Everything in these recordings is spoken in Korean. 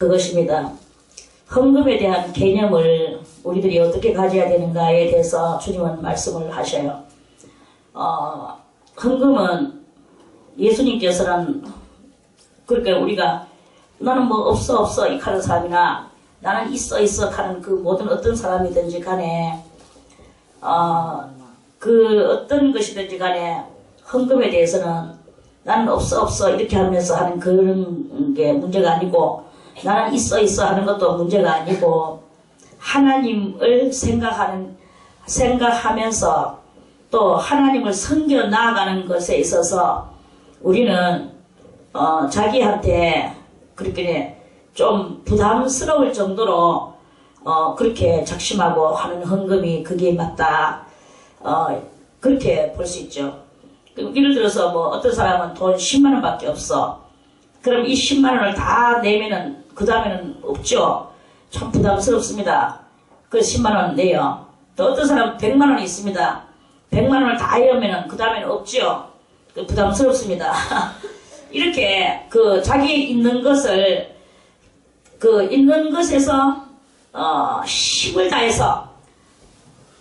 그것입니다. 헌금에 대한 개념을 우리들이 어떻게 가져야 되는가에 대해서 주님은 말씀을 하셔요. 헌금은 예수님께서는 그러니까 우리가 나는 뭐 없어 이 하는 사람이나 나는 있어 하는 그 모든 어떤 사람이든지 간에 그 어떤 것이든지 간에 헌금에 대해서는 나는 없어 이렇게 하면서 하는 그런 게 문제가 아니고 나는 있어 하는 것도 문제가 아니고 하나님을 생각하면서 또 하나님을 섬겨 나아가는 것에 있어서 우리는 자기한테 그렇게 좀 부담스러울 정도로 그렇게 작심하고 하는 헌금이 그게 맞다. 그렇게 볼 수 있죠. 예를 들어서 뭐 어떤 사람은 돈 10만 원밖에 없어. 그럼 이 10만 원을 다 내면은 그 다음에는 없죠. 참 부담스럽습니다. 그 10만 원 내요. 또 어떤 사람은 100만 원이 있습니다. 100만 원을 다 내면은 그 다음에는 없죠. 부담스럽습니다. 이렇게 그 자기 있는 것을 있는 것에서 힘을 다해서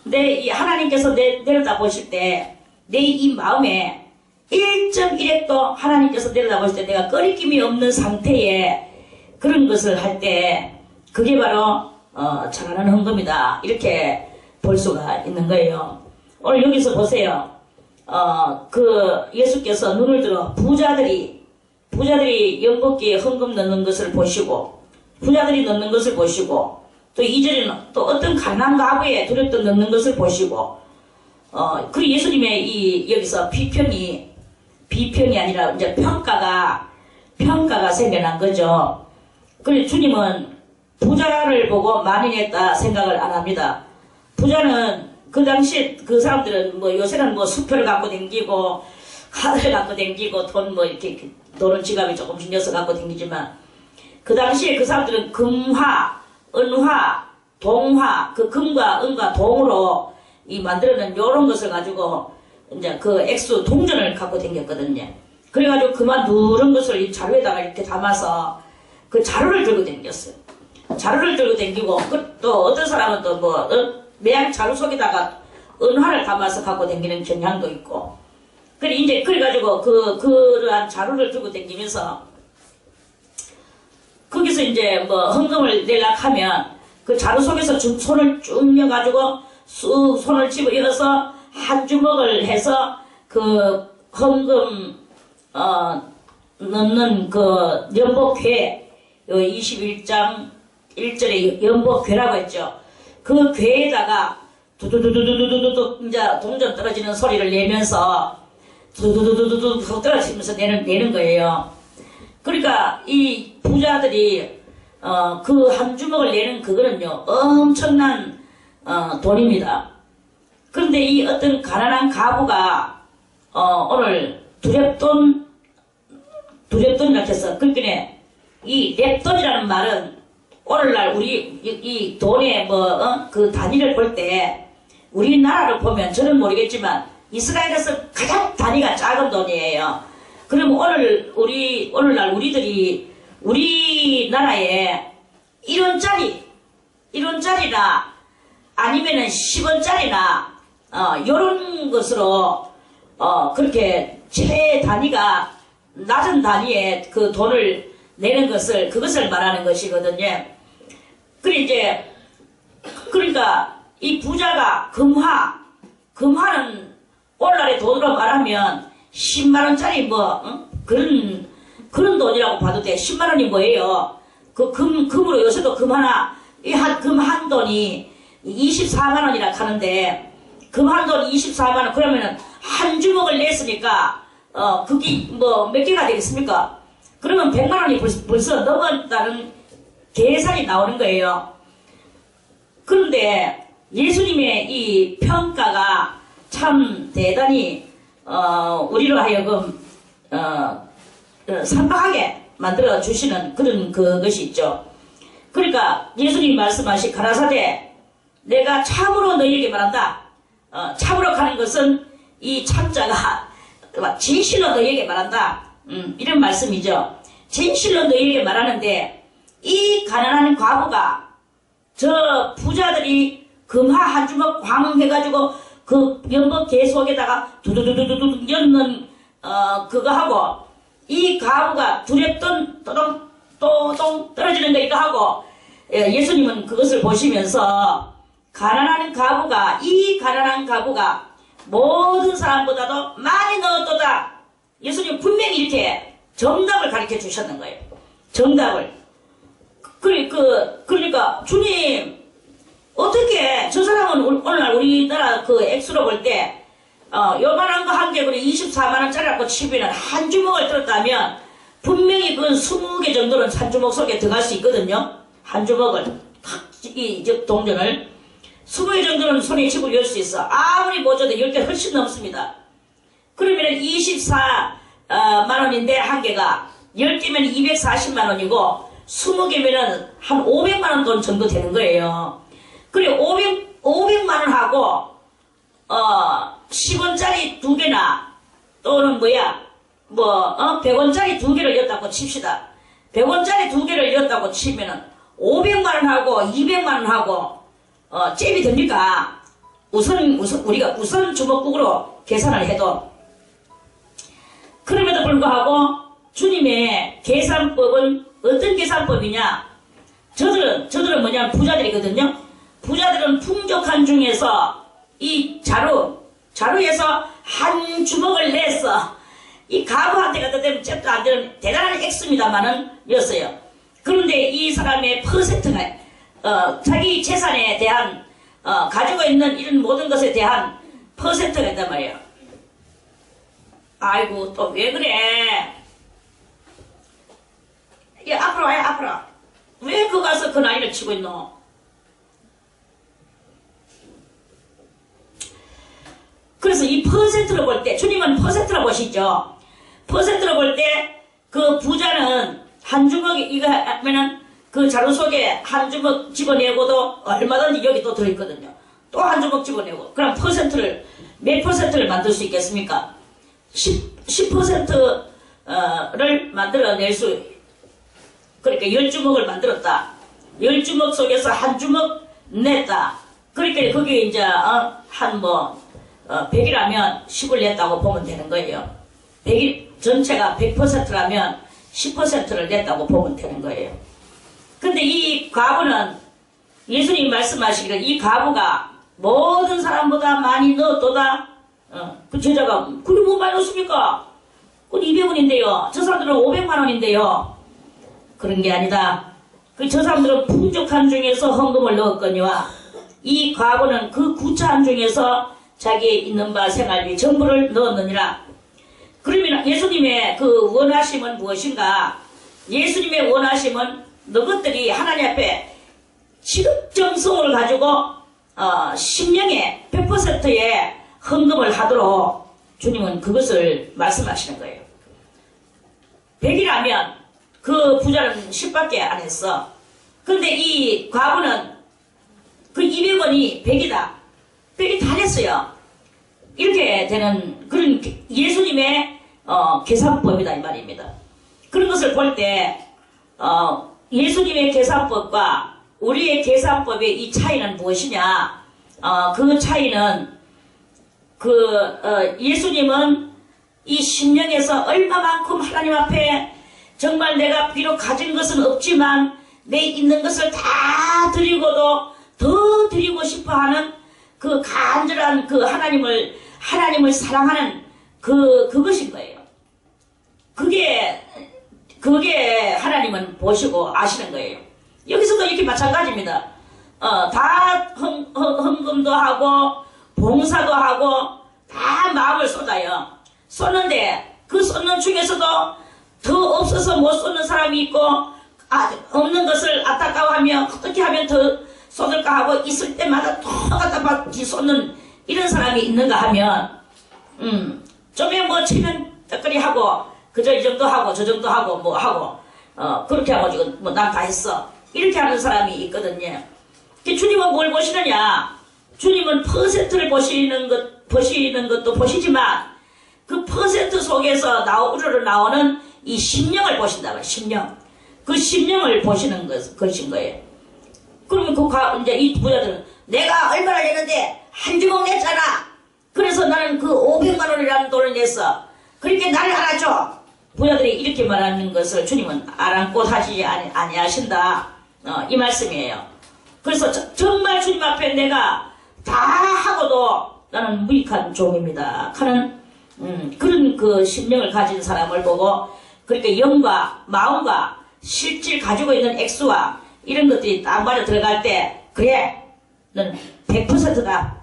이 하나님께서 내려다 보실 때 내 이 마음에 1.1핵도 하나님께서 내려다 보실 때 내가 꺼리낌이 없는 상태에 그런 것을 할 때 그게 바로 잘하는 헌금이다. 이렇게 볼 수가 있는 거예요. 오늘 여기서 보세요. 예수께서 눈을 들어 부자들이 연복기에 헌금 넣는 것을 보시고 부자들이 넣는 것을 보시고 또 2절에는 또 어떤 가난한 가부에 두렵도 넣는 것을 보시고 그리고 예수님의 여기서 비평이 아니라 이제 평가가 생겨난 거죠. 그래서 주님은 부자를 보고 많이 냈다 생각을 안 합니다. 부자는 그 당시 그 사람들은 뭐 요새는 뭐 수표를 갖고 댕기고 카드를 갖고 댕기고 돈 뭐 이렇게 돈은 지갑에 조금씩 넣어서 갖고 댕기지만 그 당시에 그 사람들은 금화, 은화, 동화, 그 금과 은과 동으로 만들어낸 요런 것을 가지고 이제 그 액수 동전을 갖고 댕겼거든요. 그래가지고 그만 누런 것을 이 자루에다가 이렇게 담아서 그 자루를 들고 댕겼어요. 자루를 들고 댕기고 또 어떤 사람은 또 뭐 매양 자루 속에다가 은화를 담아서 갖고 댕기는 경향도 있고 그래가지고 그러한 자루를 들고 댕기면서 거기서 이제 뭐 헌금을 내려고 하면 그 자루 속에서 손을 쭉 넣어가지고 쑥 손을 집어넣어서 한 주먹을 해서 그 헌금 넣는 그 연복궤 21장 1절에 연복궤라고 했죠. 그 궤에다가 두두두두두두두 이제 동전 떨어지는 소리를 내면서 두두두두두두 떨어지면서 내는 거예요. 그러니까 이 부자들이 그 한 주먹을 내는 그거는요 엄청난 돈입니다. 그런데 이 어떤 가난한 가부가 오늘 두렵돈이라고 해서 그러니까 이 랩돈이라는 말은 오늘날 우리 이 돈의 그 단위를 볼 때 우리나라를 보면 저는 모르겠지만 이스라엘에서 가장 단위가 작은 돈이에요. 그럼 오늘날 우리들이 우리나라에 1원짜리나 아니면은 10원짜리나 요런 것으로 그렇게 최단위가 낮은 단위의 그 돈을 내는 그것을 말하는 것이거든요. 그러니까 이 부자가 금화는 오늘날의 돈으로 말하면 10만원짜리 그런 돈이라고 봐도 돼. 10만원이 뭐예요? 그 금으로 요새도 금 한 돈이 24만원이라 하는데 금 한 돈 24만원 그러면은 한 주먹을 냈으니까 그게 몇 개가 되겠습니까? 그러면 100만원이 벌써 넘었다는 계산이 나오는 거예요. 그런데 예수님의 이 평가가 참 대단히 우리로 하여금 선박하게 만들어 주시는 그런 그것이 있죠. 그러니까 예수님이 말씀하신 가라사대 내가 참으로 너희에게 말한다. 참으로 가는 것은 이 참자가 진실로 너희에게 말한다. 이런 말씀이죠. 진실로 너희에게 말하는데 이 가난한 과부가 저 부자들이 금화 한 주먹 광 해가지고 그 연복계 속에다가 두두두두두 엮는 그거 하고 이 과부가 두렵던 또동 떨어지는 거 이거 하고 예수님은 그것을 보시면서 이 가난한 과부가 모든 사람보다도 많이 넣었도다. 예수님 분명히 이렇게 정답을 가르쳐 주셨는 거예요. 정답을. 그러니까 주님 어떻게 저 사람은 오늘날 우리나라 그 액수로 볼 때 요만한 거 한 개구리 24만원짜리라고 치면 한 주먹을 들었다면 분명히 그건 20개 정도는 한 주먹 속에 들어갈 수 있거든요. 한 주먹을 이 동전을 20개 정도는 손에 집을 열 수 있어. 아무리 못 줘도 10개 훨씬 넘습니다. 그러면 24만원인데 한 개가 10개면 240만원이고 20개면은 한 500만원 돈 정도 되는 거예요. 그리고 500만원하고 10원짜리 2개나 또는 100원짜리 2개를 였다고 칩시다. 100원짜리 2개를 였다고 치면은 500만원하고 200만원하고 잽이 됩니까? 우리가 우선 주먹국으로 계산을 해도 그럼에도 불구하고 주님의 계산법은 어떤 계산법이냐? 저들은 뭐냐면 부자들이거든요. 부자들은 풍족한 중에서 이 자루에서 한 주먹을 내서 이 가부한테 갖다 대면 잽도 안 되는 대단한 액수입니다만은 였어요. 그런데 이 사람의 퍼센트가 자기 재산에 대한 가지고 있는 이런 모든 것에 대한 퍼센트가 있단 말이에요. 아이고 또 왜 그래? 앞으로 와요. 앞으로. 왜 그 가서 그 난리를 치고 있노? 그래서 이 퍼센트로 볼 때 주님은 퍼센트로 보시죠. 퍼센트로 볼 때 그 부자는 한 주먹 이거 하면은 그 자루 속에 한 주먹 집어내고도 얼마든지 여기 또 들어있거든요. 또 한 주먹 집어내고 그럼 몇 퍼센트를 만들 수 있겠습니까? 10%를 만들어낼 수 그러니까 10주먹을 만들었다. 10주먹 속에서 한 주먹 냈다. 그러니까 거기에 이제 한 100이라면 10을 냈다고 보면 되는 거예요. 100이 전체가 100%라면 10%를 냈다고 보면 되는 거예요. 근데 이 과부는 예수님 말씀하시기를 이 과부가 모든 사람보다 많이 넣었도다. 그 제자가 그게 뭐 많이 넣었습니까? 그건 200원인데요. 저 사람들은 500만원인데요. 그런 게 아니다. 저 사람들은 풍족한 중에서 헌금을 넣었거니와 이 과부는 그 구차한 중에서 자기의 있는 바 생활비 전부를 넣었느니라. 그러면 예수님의 그 원하심은 무엇인가? 예수님의 원하심은 너것들이 하나님 앞에 지극정성을 가지고 심령의 100%의 헌금을 하도록 주님은 그것을 말씀하시는 거예요. 100이라면 그 부자는 10밖에 안 했어. 근데 이 과부는 그 200원이 100이다. 100이 다 냈어요. 이렇게 되는 그런 예수님의 계산법이다 이 말입니다. 그런 것을 볼 때 예수님의 계산법과 우리의 계산법의 이 차이는 무엇이냐? 그 차이는 예수님은 이 심령에서 얼마만큼 하나님 앞에 정말 내가 비록 가진 것은 없지만 내 있는 것을 다 드리고도 더 드리고 싶어하는 그 간절한 그 하나님을 사랑하는 그것인 거예요. 그게 하나님은 보시고 아시는 거예요. 여기서도 이렇게 마찬가지입니다. 다 헌금도 하고 봉사도 하고 다 마음을 쏟아요. 쏟는데 그 쏟는 중에서도 더 없어서 못 쏟는 사람이 있고 없는 것을 안타까워하며 어떻게 하면 더 쏟을까 하고 있을 때마다 또 갖다 받기 쏟는 이런 사람이 있는가 하면 좀에 뭐 체면 떡거리 하고 그저 이 정도 하고 저 정도 하고 뭐 하고 그렇게 하고 지금 뭐 난 다 했어 이렇게 하는 사람이 있거든요. 주님은 뭘 보시느냐? 주님은 퍼센트를 보시는 것도 보시지만 그 퍼센트 속에서 우러러 나오는 이 심령을 보신다고요. 심령. 그 심령을 보시는 것인 거예요. 그러면 이제 이 부자들은 내가 얼마나 냈는데 한 주먹 냈잖아. 그래서 나는 그 500만 원이라는 돈을 냈어. 그렇게 나를 알아줘. 부자들이 이렇게 말하는 것을 주님은 아랑곳 하시지 아니하신다. 이 말씀이에요. 그래서 정말 주님 앞에 내가 다 하고도 나는 무익한 종입니다 하는 그런 그 심령을 가진 사람을 보고, 그러니까 영과 마음과 실질 가지고 있는 액수와 이런 것들이 딱 맞아 들어갈 때, 그래 너는 100%다.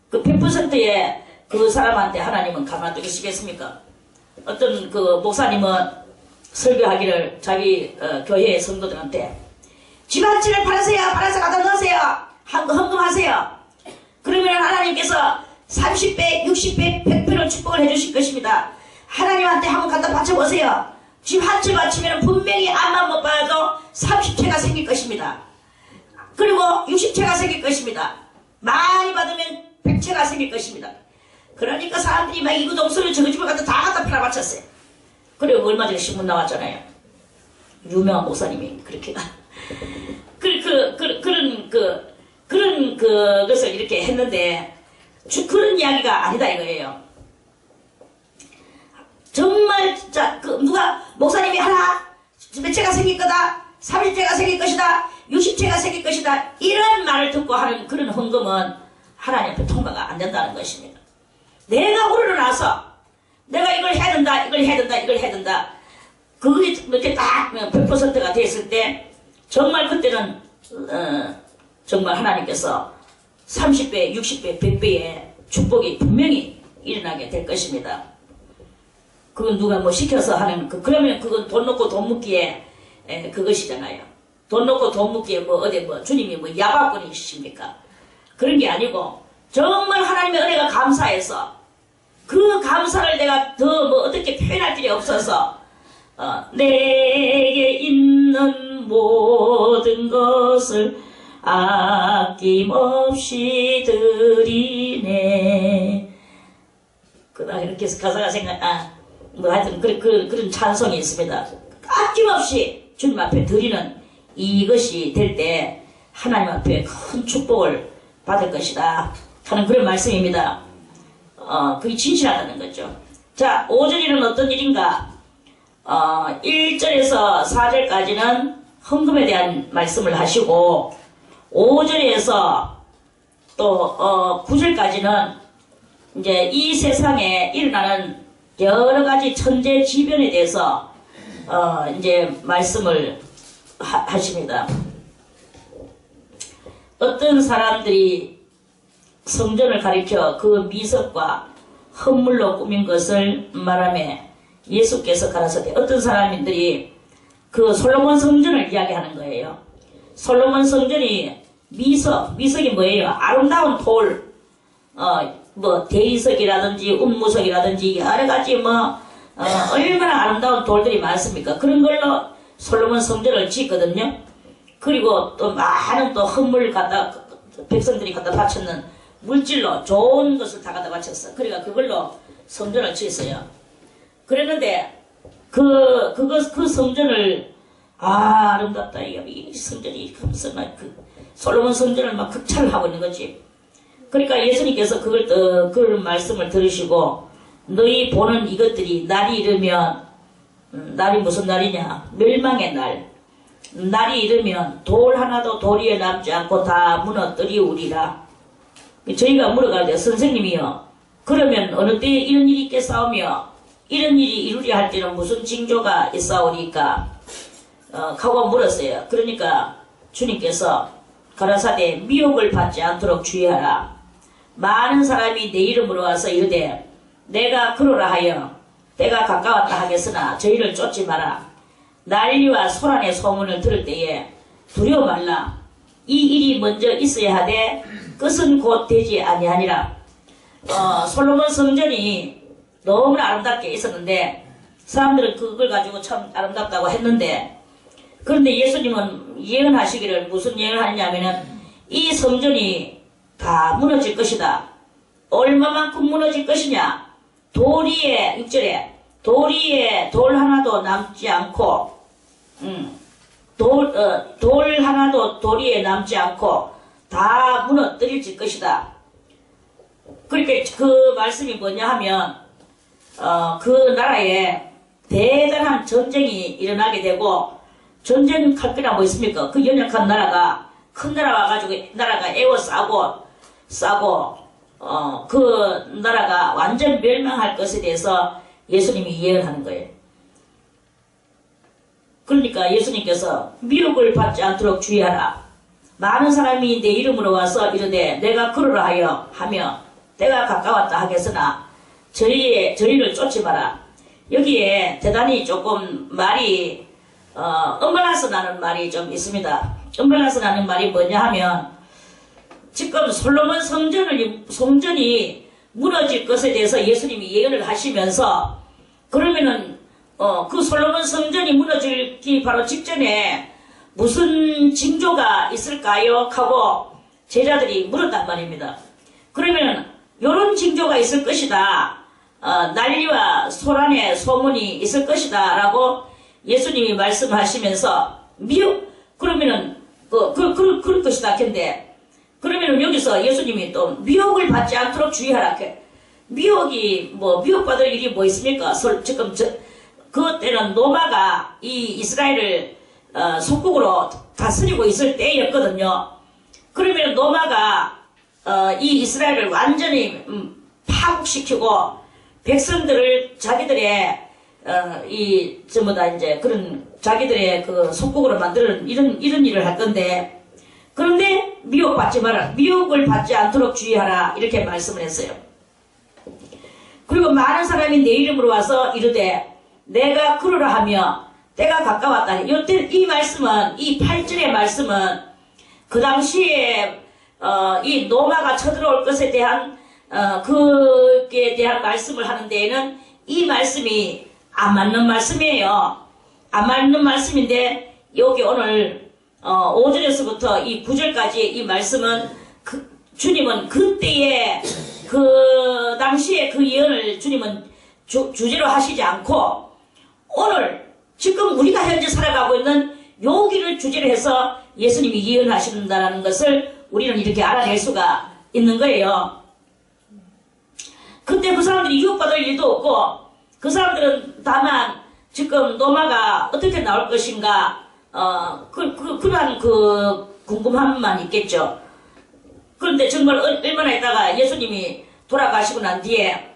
그 100%의 그 사람한테 하나님은 가만두시겠습니까? 어떤 그 목사님은 설교하기를 자기 교회의 성도들한테 집 한 채를 팔아서 갖다 넣으세요. 헌금하세요. 그러면 하나님께서 30배, 60배, 100배로 축복을 해주실 것입니다. 하나님한테 한번 갖다 바쳐보세요. 집 한 채 바치면 분명히 앞만 못 봐도 30채가 생길 것입니다. 그리고 60채가 생길 것입니다. 많이 받으면 100채가 생길 것입니다. 그러니까 사람들이 막 이구동성을 저거 집을 갖다 팔아 바쳤어요. 그리고 얼마 전에 신문 나왔잖아요. 유명한 목사님이 그렇게 그런 것을 이렇게 했는데 그런 이야기가 아니다 이거예요. 정말 진짜 누가 목사님이 하나 몇 채가 생길 거다, 30채가 생길 것이다, 60채가 생길 것이다 이런 말을 듣고 하는 그런 헌금은 하나님 앞에 통과가 안 된다는 것입니다. 내가 우러나서 내가 이걸 해야 된다, 이걸 해야 된다, 이걸 해야 된다. 그게 이렇게 딱 100%가 됐을 때 정말 그때는 정말 하나님께서 30배, 60배, 100배의 축복이 분명히 일어나게 될 것입니다. 그건 누가 뭐 시켜서 하는 그러면 그건 돈 놓고 돈 묻기에 그것이잖아요. 돈 놓고 돈 묻기에 뭐 어디 뭐 주님이 뭐 야박꾼이십니까? 그런 게 아니고 정말 하나님의 은혜가 감사해서 그 감사를 내가 더 뭐 어떻게 표현할 길이 없어서 내게 있는 모든 것을 아낌없이 드리네. 그다음 이렇게 해서 가사가 뭐 하여튼 그런 찬송이 있습니다. 아낌없이 주님 앞에 드리는 이것이 될 때 하나님 앞에 큰 축복을 받을 것이다 하는 그런 말씀입니다. 그게 진실하다는 거죠. 자, 5절에는 어떤 일인가? 1절에서 4절까지는 헌금에 대한 말씀을 하시고 5절에서 또 9절까지는 이제 이 세상에 일어나는 여러 가지 천재지변에 대해서 이제 말씀을 하십니다. 어떤 사람들이 성전을 가리켜 그 미석과 헌물로 꾸민 것을 말하며 예수께서 가라사대 어떤 사람들이 그 솔로몬 성전을 이야기하는 거예요. 솔로몬 성전이 미석이 뭐예요? 아름다운 돌, 뭐 대리석이라든지 운무석이라든지 여러 가지 얼마나 아름다운 돌들이 많습니까? 그런 걸로 솔로몬 성전을 짓거든요. 그리고 또 많은 또 헌물 백성들이 갖다 바쳤는 물질로 좋은 것을 다 갖다 바쳤어. 그러니까 그걸로 성전을 짓어요. 그랬는데 그 성전을 아름답다 이 성전이 솔로몬 성전을 막 극찬을 하고 있는 거지. 그러니까 예수님께서 그걸 말씀을 들으시고 너희 보는 이것들이 날이 이르면 날이 무슨 날이냐? 멸망의 날. 날이 이르면 돌 하나도 돌 위에 남지 않고 다 무너뜨리우리라. 저희가 물어가는데 선생님이요. 그러면 어느 때에 이런 일이 있겠사오며 이런 일이 이루려 할 때는 무슨 징조가 있사오니까? 하고 물었어요. 그러니까 주님께서 가라사대 미혹을 받지 않도록 주의하라. 많은 사람이 내 이름으로 와서 이르되 내가 그러라 하여 때가 가까웠다 하겠으나 저희를 쫓지 마라. 난리와 소란의 소문을 들을 때에 두려워 말라. 이 일이 먼저 있어야 하되 끝은 곧 되지 아니하니라. 솔로몬 성전이 너무나 아름답게 있었는데 사람들은 그걸 가지고 참 아름답다고 했는데 그런데 예수님은 예언하시기를 무슨 예언을 하냐면은 이 성전이 다 무너질 것이다. 얼마만큼 무너질 것이냐? 돌 위에 6절에 돌 위에 돌 하나도 남지 않고 돌 하나도 도리에 남지 않고 다 무너뜨릴 것이다. 그러니까 그 말씀이 뭐냐 하면 그 나라에 대단한 전쟁이 일어나게 되고, 전쟁할 거나 뭐 있습니까? 그 연약한 나라가 큰 나라 와가지고 나라가 싸고 그 나라가 완전 멸망할 것에 대해서 예수님이 예언하는 거예요. 그러니까 예수님께서 미혹을 받지 않도록 주의하라. 많은 사람이 내 이름으로 와서 이르되 내가 그러라 하며 때가 가까웠다 하겠으나 저희를 쫓지 마라. 여기에 대단히 조금 말이 엄발라서 나는 말이 좀 있습니다. 엄발라서 나는 말이 뭐냐 하면, 지금 솔로몬 성전이 무너질 것에 대해서 예수님이 예언을 하시면서, 그러면은 그 솔로몬 성전이 무너지기 바로 직전에 무슨 징조가 있을까요? 하고 제자들이 물었단 말입니다. 그러면은 요런 징조가 있을 것이다. 난리와 소란의 소문이 있을 것이다 라고 예수님이 말씀하시면서 그러면은 그럴 것이다 근데, 그러면은 여기서 예수님이 또 미혹을 받지 않도록 주의하라. 미혹받을 일이 뭐 있습니까? 지금 그때는 로마가 이 이스라엘을 속국으로 다스리고 있을 때였거든요. 그러면 로마가 이 이스라엘을 완전히 파국시키고 백성들을 자기들의 전부 다 이제 그런 자기들의 그 속국으로 만드는 이런 일을 할 건데, 그런데 미혹받지 마라. 미혹을 받지 않도록 주의하라. 이렇게 말씀을 했어요. 그리고 많은 사람이 내 이름으로 와서 이르되 내가 그러라 하며 때가 가까웠다. 이 말씀은, 이 8절의 말씀은 그 당시에 이 로마가 쳐들어올 것에 대한 그에 대한 말씀을 하는 데에는 이 말씀이 안 맞는 말씀이에요. 안 맞는 말씀인데, 여기 오늘 5절에서부터 이 9절까지 이 말씀은 주님은 그때의 그 당시에 그 예언을 주님은 주제로 하시지 않고, 오늘 지금 우리가 현재 살아가고 있는 여기를 주제로 해서 예수님이 예언하신다는 것을 우리는 이렇게 알아낼 수가 있는 거예요. 그때 그 사람들이 유혹받을 일도 없고, 그 사람들은 다만 지금 로마가 어떻게 나올 것인가 그러한 그 궁금함만 있겠죠. 그런데 정말 얼마나 있다가 예수님이 돌아가시고 난 뒤에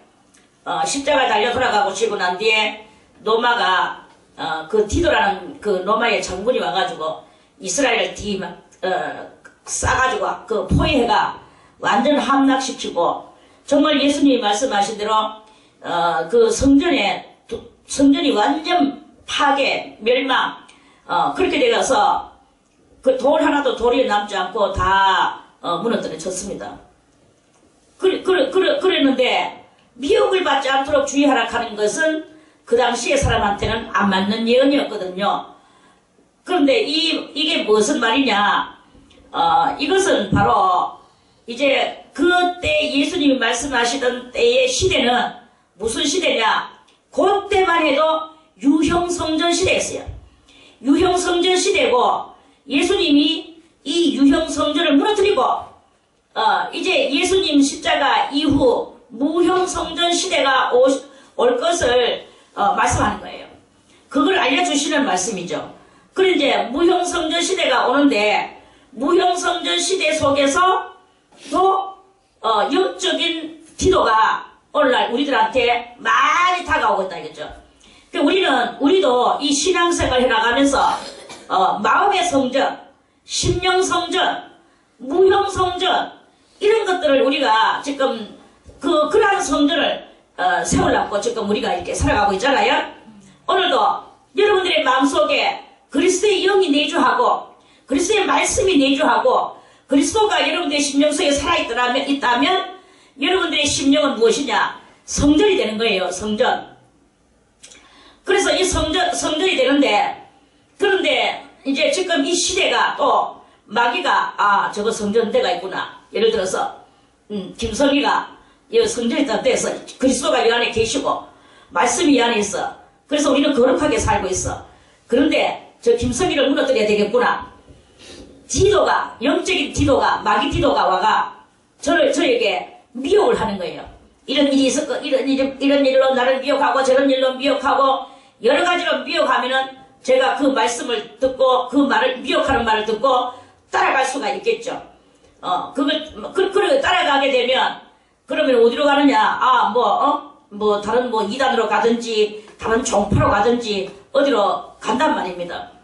십자가에 달려 돌아가시고 난 뒤에 로마가 그 디도라는 그 로마의 장군이 와가지고 이스라엘을 싸가지고 그 포위해가 완전 함락시키고, 정말 예수님이 말씀하신 대로 그 성전이 완전 파괴, 멸망, 그렇게 되어서 그 돌 하나도 도리에 남지 않고 다 무너뜨려졌습니다. 그랬는데 미혹을 받지 않도록 주의하라 하는 것은 그 당시의 사람한테는 안 맞는 예언이었거든요. 그런데 이게 무슨 말이냐? 이것은 바로 이제 그때 예수님이 말씀하시던 때의 시대는 무슨 시대냐? 그때만 해도 유형성전 시대였어요. 유형성전 시대고, 예수님이 이 유형성전을 무너뜨리고 이제 예수님 십자가 이후 무형성전 시대가 올 것을 말씀하는 거예요. 그걸 알려주시는 말씀이죠. 그리고 이제 무형성전 시대가 오는데, 무형성전 시대 속에서 또 영적인 기도가 오늘날 우리들한테 많이 다가오고 있다 이거죠. 우리도 이 신앙생활 해나가면서 마음의 성전, 심령 성전, 무형 성전, 이런 것들을 우리가 지금 그러한 성전을 세우려고 지금 우리가 이렇게 살아가고 있잖아요. 오늘도 여러분들의 마음속에 그리스도의 영이 내주하고 그리스도의 말씀이 내주하고 그리스도가 여러분들의 심령 속에 살아있다면 여러분들의 심령은 무엇이냐? 성전이 되는 거예요. 성전. 그래서 이 성전이 되는데, 그런데 이제 지금 이 시대가 또 마귀가 저거 성전대가 있구나. 예를 들어서 김성희가 이 성전이 다 돼서 그리스도가 이 안에 계시고 말씀이 이 안에 있어. 그래서 우리는 거룩하게 살고 있어. 그런데 저 김석희를 무너뜨려야 되겠구나. 디도가, 영적인 디도가, 마귀 디도가 와가 저에게 미혹을 하는 거예요. 이런 일이 있었고, 이런 일로 나를 미혹하고, 저런 일로 미혹하고, 여러 가지로 미혹하면은 제가 그 말씀을 듣고, 그 말을, 미혹하는 말을 듣고 따라갈 수가 있겠죠. 그걸 따라가게 되면, 그러면 어디로 가느냐? 다른 이단으로 가든지, 다른 종파로 가든지, 어디로 간단 말입니다.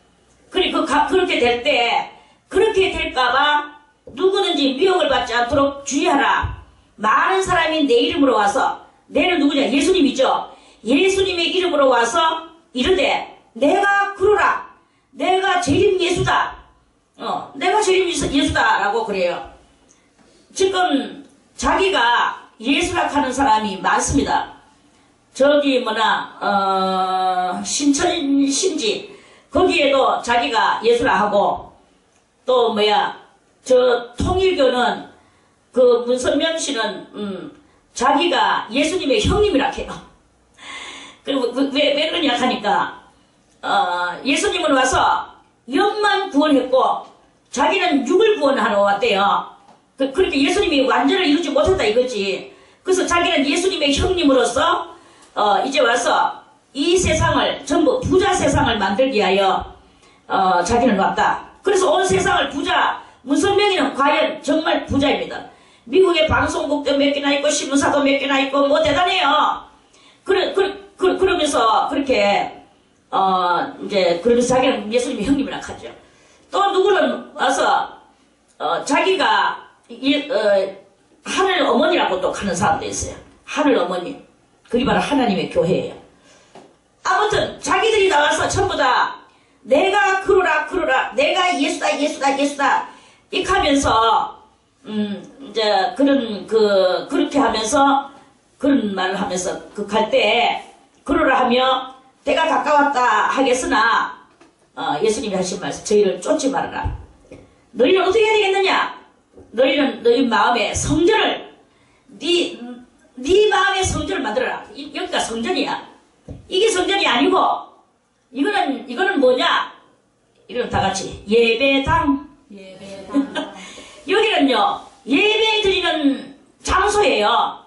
그렇게 될 때, 그렇게 될까봐 누구든지 미혹을 받지 않도록 주의하라. 많은 사람이 내 이름으로 와서, 내는 누구냐? 예수님이죠. 예수님의 이름으로 와서 이르되, 내가 그러라. 내가 재림 예수다. 내가 재림 예수다라고 그래요. 지금 자기가 예수라 하는 사람이 많습니다. 저기 신천신지 거기에도 자기가 예수라 하고, 또 저 통일교는 그 문선명 씨는 자기가 예수님의 형님이라 해요. 그리고 왜 그러냐 하니까 예수님은 와서 영만 구원했고 자기는 육을 구원하러 왔대요. 그렇게 예수님이 완전을 이루지 못했다 이거지. 그래서 자기는 예수님의 형님으로서 이제 와서 이 세상을 전부 부자 세상을 만들기 위하여 자기는 왔다. 그래서 온 세상을 문선명이는 과연 정말 부자입니다. 미국의 방송국도 몇 개나 있고 신문사도 몇 개나 있고 뭐 대단해요. 그러면서 그렇게 그러면서 자기는 예수님의 형님이라 하죠. 또 누구는 와서 자기가 하늘 어머니라고 또 하는 사람도 있어요. 하늘 어머니. 그게 바로 하나님의 교회예요. 아무튼 자기들이 나와서 전부 다 내가 그러라 내가 예수다 이렇게 하면서 이제 그렇게 하면서 그런 말을 하면서 갈 때 그러라 하며 때가 가까웠다 하겠으나 예수님이 하신 말씀 저희를 쫓지 말아라. 너희는 어떻게 해야 되겠느냐? 너희는 너희 마음의 성전을 네 마음의 성전을 만들어라. 여기가 성전이야. 이게 성전이 아니고 이거는 뭐냐? 이런 다 같이 예배당. 여기는요 예배 드리는 장소예요.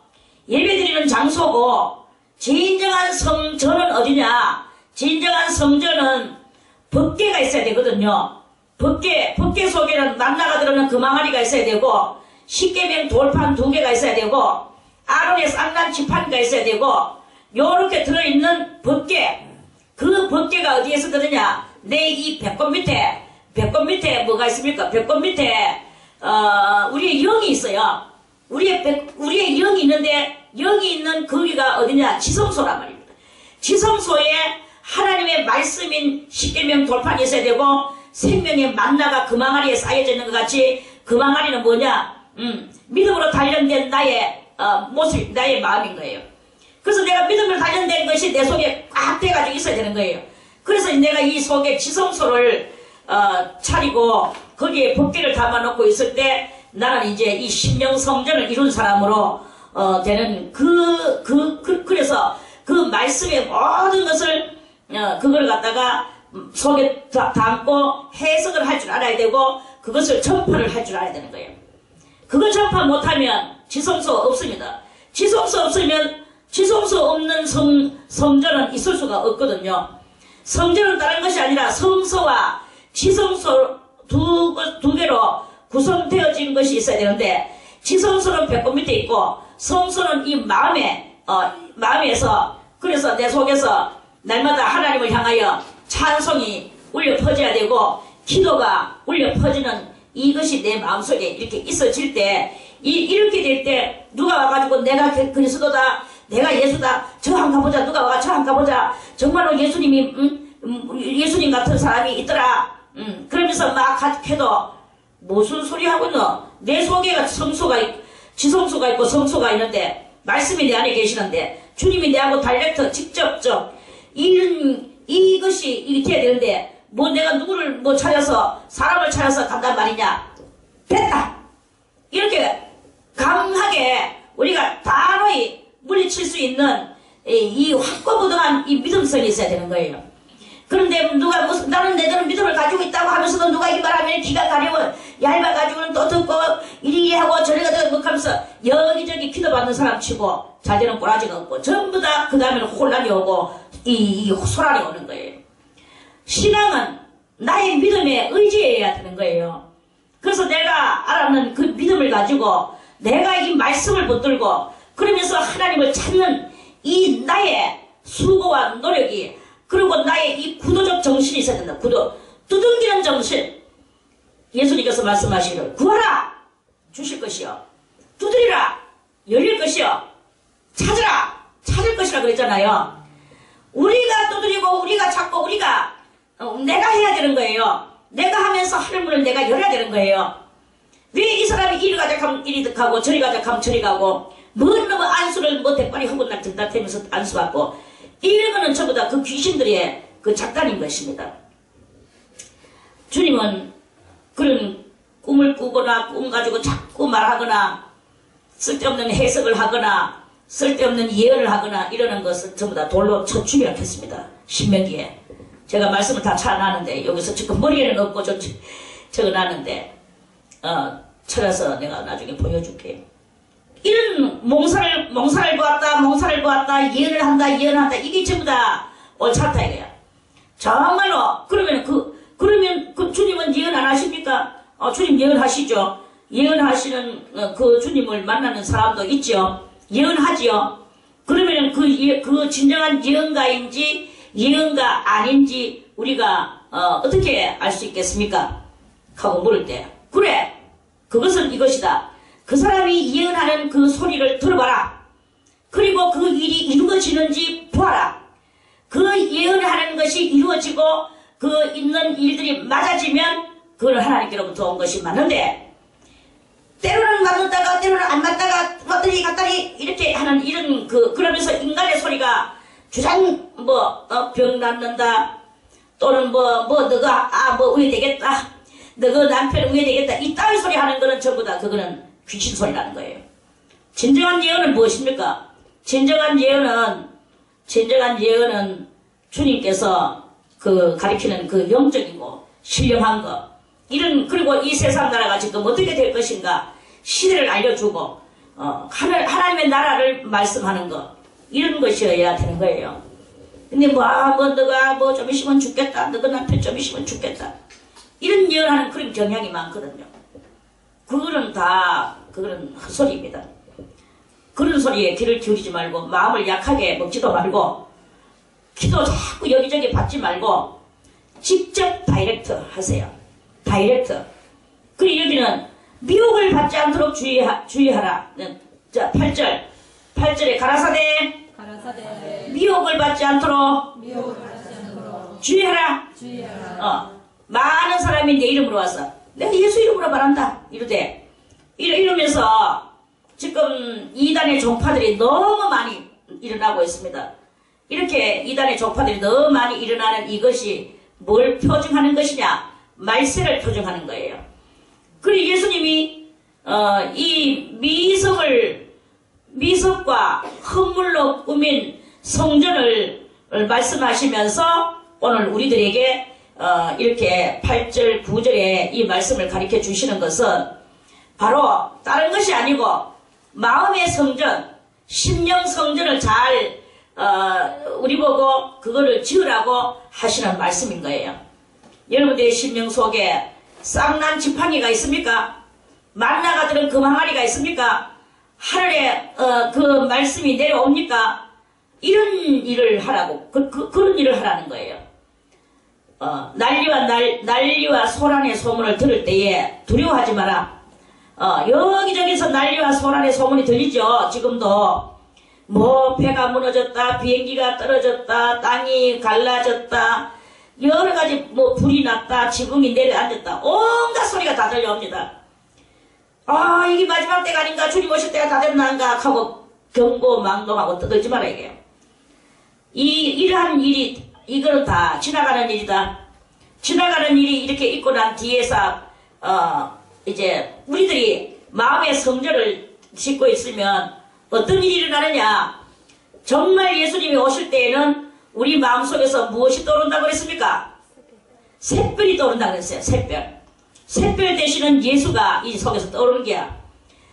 예배 드리는 장소고 진정한 성전은 어디냐? 진정한 성전은 법궤가 있어야 되거든요. 법궤 속에는 만나가 들어있는 금항아리가 있어야 되고 십계명 돌판 2개가 있어야 되고 아론의 쌍난 지팡이가 있어야 되고 요렇게 들어있는 법궤. 그 법궤가 어디에서 들으냐? 내 이 배꼽 밑에 뭐가 있습니까? 배꼽 밑에 우리의 영이 있어요. 우리의 영이 있는데 영이 있는 거기가 어디냐? 지성소란 말입니다. 지성소에 하나님의 말씀인 십계명 돌판이 있어야 되고 생명의 만나가 금항아리에 쌓여져 있는 것 같이 금항아리는 뭐냐? 믿음으로 단련된 나의 모습, 나의 마음인 거예요. 그래서 내가 믿음으로 단련된 것이 내 속에 꽉 돼가지고 있어야 되는 거예요. 그래서 내가 이 속에 지성소를 차리고 거기에 법궤를 담아놓고 있을 때 나는 이제 이 심령 성전을 이룬 사람으로 되는 그래서 그 말씀의 모든 것을 그걸 갖다가 속에 담고 해석을 할 줄 알아야 되고 그것을 전파를 할 줄 알아야 되는 거예요. 그걸 전파 못하면 지성소 없습니다. 지성소 없으면 지성소 없는 성전은 있을 수가 없거든요. 성전은 다른 것이 아니라 성소와 지성소 두 개로 구성되어진 것이 있어야 되는데 지성소는 배꼽 밑에 있고 성소는 이 마음에서 그래서 내 속에서 날마다 하나님을 향하여 찬송이 울려 퍼져야 되고 기도가 울려 퍼지는 이것이 내 마음속에 이렇게 있어질 때 이렇게 될 때 누가 와가지고 내가 그리스도다 내가 예수다 저 한 가보자 누가 와 저 한 가보자 정말로 예수님이 예수님 같은 사람이 있더라 그러면서 막 해도 무슨 소리 하고 있노? 내 속에 지성소가 있고 성소가 있는데 말씀이 내 안에 계시는데 주님이 내하고 다이렉트 직접적 이것이 이렇게 돼야 되는데 뭐 내가 누구를 찾아서 사람을 찾아서 간단 말이냐? 됐다! 이렇게 강하게 우리가 단호히 물리칠 수 있는 이 확고부동한 이 믿음성이 있어야 되는 거예요. 그런데 누가 무슨 나는 내대로 믿음을 가지고 있다고 하면서도 누가 이 말하면 귀가 가려워 얇아가지고는 또 듣고 이리 하고 저리 가다 뭐 하면서 여기저기 기도받는 사람 치고 자제는 꼬라지가 없고 전부 다 그 다음에는 혼란이 오고 이 소란이 오는 거예요. 신앙은 나의 믿음에 의지해야 되는 거예요. 그래서 내가 알았는 그 믿음을 가지고 내가 이 말씀을 붙들고 그러면서 하나님을 찾는 이 나의 수고와 노력이 그리고 나의 이 구도적 정신이 있어야 된다. 두둥기는 정신. 예수님께서 말씀하시기를 구하라 주실 것이요 두드리라 열릴 것이요 찾으라 찾을 것이라 그랬잖아요. 우리가 두드리고 우리가 찾고 우리가 내가 해야 되는 거예요. 내가 하면서 하늘 문을 내가 열어야 되는 거예요. 왜 이 사람이 이리 가자 하면 이리 가고 저리 가자 하면 저리 가고 뭔 놈의 안수를 뭐 대빨이 허군 날 듣다 대면서 안수받고 이런 거는 전부 다 그 귀신들의 그 작단인 것입니다. 주님은 그런 꿈을 꾸거나 꿈 가지고 자꾸 말하거나 쓸데없는 해석을 하거나 쓸데없는 예언을 하거나 이러는 것을 전부 다 돌로 쳐 죽이라 했습니다. 신명기에 제가 말씀을 다 찾아놨는데 여기서 지금 머리에는 없고 적어놨는데 찾아서 내가 나중에 보여줄게요. 이런 몽사를 보았다 예언을 한다 이게 전부 다 옳잖다 이거야. 정말로 그러면 그 주님은 예언 안 하십니까? 주님 예언하시죠. 예언하시는 그 주님을 만나는 사람도 있죠. 예언하지요. 그러면 그 진정한 예언가인지 예언가 아닌지 우리가 어떻게 알 수 있겠습니까? 하고 물을 때 그래 그것은 이것이다. 그 사람이 예언하는 그 소리를 들어봐라. 그리고 그 일이 이루어지는지 보아라. 그 예언하는 것이 이루어지고 그 있는 일들이 맞아지면 그건 하나님께로부터 온 것이 맞는데 때로는 맞는다가 때로는 안 맞다가 왔더니 갔더니 이렇게 하는 이런 그러면서 인간의 소리가 주장 병 낫는다 또는 너가 우회되겠다 너가 남편 우회되겠다 이따위 소리 하는 거는 전부 다 그거는 귀신 소리라는 거예요. 진정한 예언은 무엇입니까? 진정한 예언은 주님께서 가리키는 그 영적이고 신령한 거 그리고 이 세상 나라가 지금 어떻게 될 것인가 시대를 알려주고 하나님의 나라를 말씀하는 거 이런 것이어야 되는 거예요. 근데 너가 좀 있으면 죽겠다 너가 남편 좀 있으면 죽겠다 이런 예언하는 그런 경향이 많거든요. 그거는 헛소리입니다. 그런 소리에 귀를 기울이지 말고 마음을 약하게 먹지도 말고 기도 자꾸 여기저기 받지 말고 직접 다이렉트 하세요. 다이렉트. 그리고 여기는 미혹을 받지 않도록 주의하라. 자 8절에 가라사대 미혹을 받지 않도록 주의하라. 많은 사람이 내 이름으로 와서 내가 예수 이름으로 말한다 이러면서 지금 이단의 종파들이 너무 많이 일어나고 있습니다. 이렇게 이단의 종파들이 너무 많이 일어나는 이것이 뭘 표징하는 것이냐 말세를 표징하는 거예요. 그리고 예수님이 이 미석과 헌물로 꾸민 성전을 말씀하시면서 오늘 우리들에게 이렇게 8절 9절에 이 말씀을 가르쳐 주시는 것은 바로 다른 것이 아니고 마음의 성전 심령 성전을 잘 우리 보고 그거를 지으라고 하시는 말씀인 거예요. 여러분들의 심령 속에 쌍난 지팡이가 있습니까? 만나가 들은 금항아리가 있습니까? 하늘에 그 말씀이 내려옵니까? 이런 일을 하라고 그런 일을 하라는 거예요. 난리와 소란의 소문을 들을 때에 두려워하지 마라. 여기저기서 난리와 소란의 소문이 들리죠. 지금도 배가 무너졌다 비행기가 떨어졌다 땅이 갈라졌다 여러가지 불이 났다 지붕이 내려앉았다 온갖 소리가 다 들려옵니다. 이게 마지막 때가 아닌가 주님 오실 때가 다 됐나인가 하고 경고망동하고 떠들지 마라 이게요. 이러한 일이 이거는 다 지나가는 일이다. 지나가는 일이 이렇게 있고 난 뒤에서 이제 우리들이 마음의 성전을 짓고 있으면 어떤 일이 일어나느냐. 정말 예수님이 오실 때에는 우리 마음속에서 무엇이 떠오른다고 그랬습니까? 샛별이 떠오른다고 그랬어요. 샛별. 샛별 되시는 예수가 이 속에서 떠오르는 게야.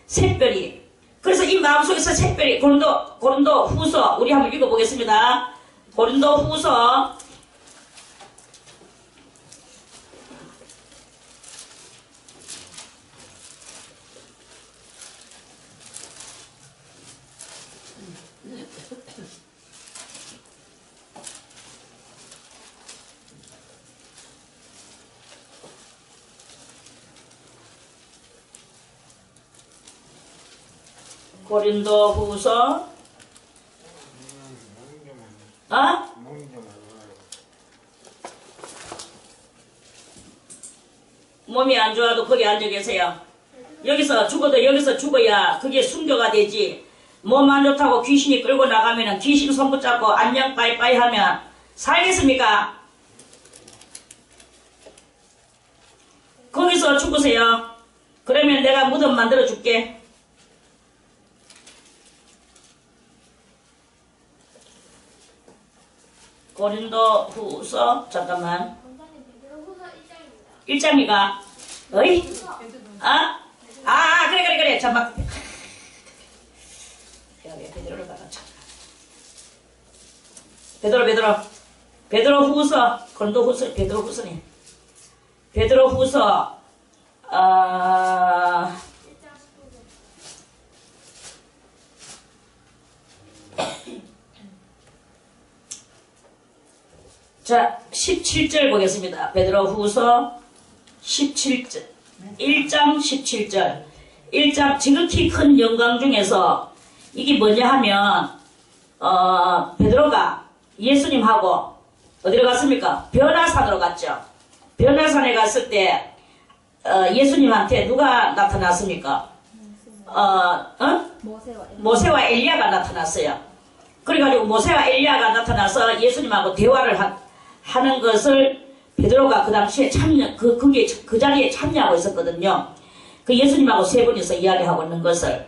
샛별이. 그래서 이 마음속에서 샛별이 고린도 후서 우리 한번 읽어보겠습니다. 고린도 후서 '몸이 안 좋아도 거기 앉아 계세요. 여기서 죽어도 여기서 죽어야 그게 순교가 되지. 몸 안 좋다고 귀신이 끌고 나가면은 귀신 손 붙잡고 안녕 빠이빠이 하면 살겠습니까? 거기서 죽으세요. 그러면 내가 무덤 만들어 줄게. 고린도 후서 잠깐만. 1장이가 어이? 그래 잠깐. 베드로를 받았잖아. 베드로 후서 고린도 후서 베드로 후서네. 베드로 후서 자 17절 보겠습니다. 베드로 후서 17절 1장 17절 1장 지극히 큰 영광 중에서 이게 뭐냐 하면 베드로가 예수님하고 어디로 갔습니까? 변화산으로 갔죠. 변화산에 갔을 때 예수님한테 누가 나타났습니까? 모세와 엘리야가 나타났어요. 그래가지고 모세와 엘리야가 나타나서 예수님하고 대화를 하는 것을 베드로가 그 당시에 그 자리에 참여하고 있었거든요. 그 예수님하고 세 분이서 이야기하고 있는 것을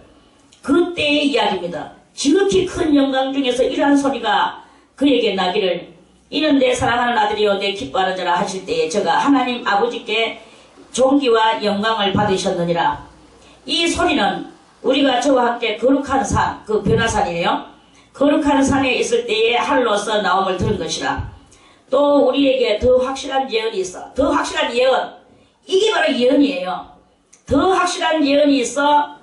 그때의 이야기입니다. 지극히 큰 영광 중에서 이러한 소리가 그에게 나기를 이는 내 사랑하는 아들이요 내 기뻐하는 자라 하실 때에 저가 하나님 아버지께 존귀와 영광을 받으셨느니라. 이 소리는 우리가 저와 함께 거룩한 산, 그 변화산이에요. 거룩한 산에 있을 때에 하늘로서 나옴을 들은 것이라. 또 우리에게 더 확실한 예언이 있어. 더 확실한 예언. 이게 바로 예언이에요. 더 확실한 예언이 있어.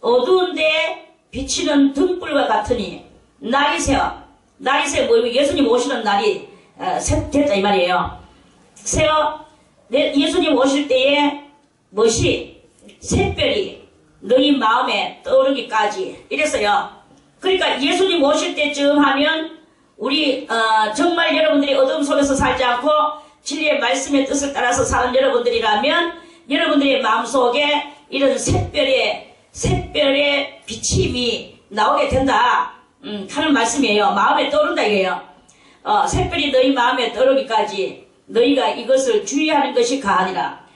어두운데 비치는 등불과 같으니 날이 새어. 날이 새어 뭐 예수님 오시는 날이 됐다 이 말이에요. 새어 예수님 오실 때에 무엇이 샛별이 너희 마음에 떠오르기까지 이랬어요. 그러니까 예수님 오실 때쯤 하면 우리 정말 여러분들이 어둠 속에서 살지 않고 진리의 말씀의 뜻을 따라서 사는 여러분들이라면 여러분들의 마음속에 이런 샛별의 비침이 나오게 된다 하는 말씀이에요. 마음에 떠오른다 이게요. 샛별이 너희 마음에 떠오르기까지 너희가 이것을 주의하는 것이 가하니라.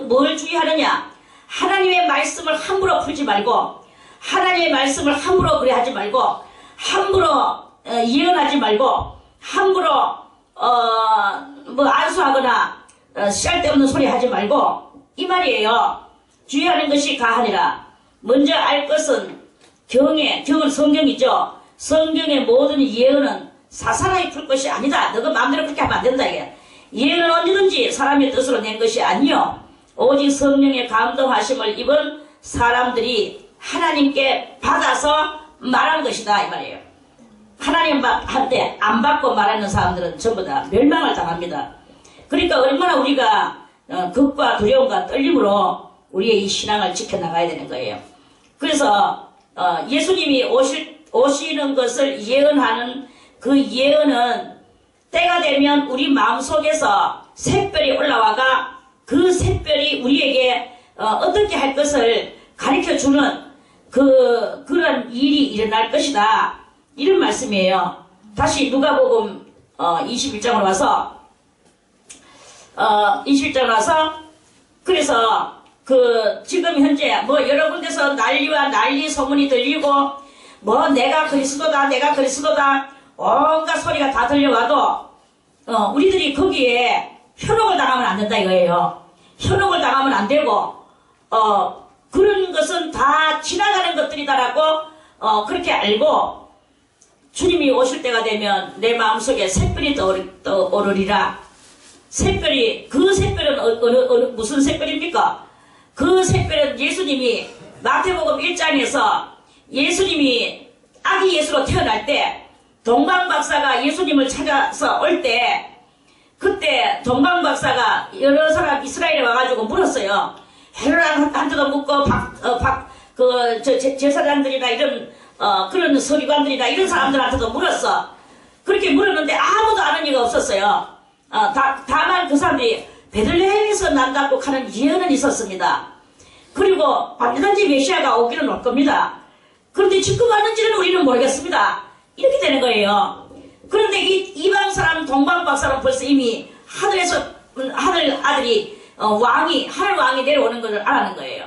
뭘 주의하느냐? 하나님의 말씀을 함부로 풀지 말고 하나님의 말씀을 함부로 그래 하지 말고 함부로 예언하지 말고 함부로 안수하거나 쓸데없는 소리 하지 말고 이 말이에요. 주의하는 것이 가하니라. 먼저 알 것은 경은 성경이죠. 성경의 모든 예언은 사사라이 풀 것이 아니다. 너가 마음대로 그렇게 하면 안 된다 이게. 예언은 언제든지 사람의 뜻으로 낸 것이 아니요 오직 성령의 감동하심을 입은 사람들이 하나님께 받아서 말한 것이다 이 말이에요. 하나님한테 안 받고 말하는 사람들은 전부 다 멸망을 당합니다. 그러니까 얼마나 우리가 극과 두려움과 떨림으로 우리의 이 신앙을 지켜나가야 되는 거예요. 그래서 예수님이 오시는 것을 예언하는 그 예언은 때가 되면 우리 마음속에서 샛별이 올라와가 그 샛별이 우리에게 어떻게 할 것을 가르쳐주는 그런 일이 일어날 것이다. 이런 말씀이에요. 다시 누가복음 21장으로 와서 21장 와서 그래서 지금 현재 뭐 여러 군데서 난리 소문이 들리고 뭐 내가 그리스도다 온갖 소리가 다 들려와도 우리들이 거기에 현혹을 당하면 안 된다 이거예요. 현혹을 당하면 안 되고 그런 것은 다 지나가는 것들이다라고 그렇게 알고 주님이 오실 때가 되면 내 마음속에 샛별이 떠오르리라. 샛별이 그 샛별은 무슨 샛별입니까? 그 샛별은 예수님이 마태복음 1장에서 예수님이 아기 예수로 태어날 때 동방박사가 예수님을 찾아서 올 때 그때 동방박사가 여러 사람 이스라엘에 와가지고 물었어요. 헤롯한테도 묻고 제사장들이나 이런 그런 서기관들이나 이런 사람들한테도 물었어. 그렇게 물었는데 아무도 아는 이가 없었어요. 다만 그 사람들이 베들레헴에서 난다고 하는 예언은 있었습니다. 그리고 언제든지 메시아가 오기는 올 겁니다. 그런데 지금 왔는지는 우리는 모르겠습니다. 이렇게 되는 거예요. 그런데 이 이방 사람 동방박사는 벌써 이미 하늘에서 하늘 아들이 하늘 왕이 내려오는 것을 알았는 거예요.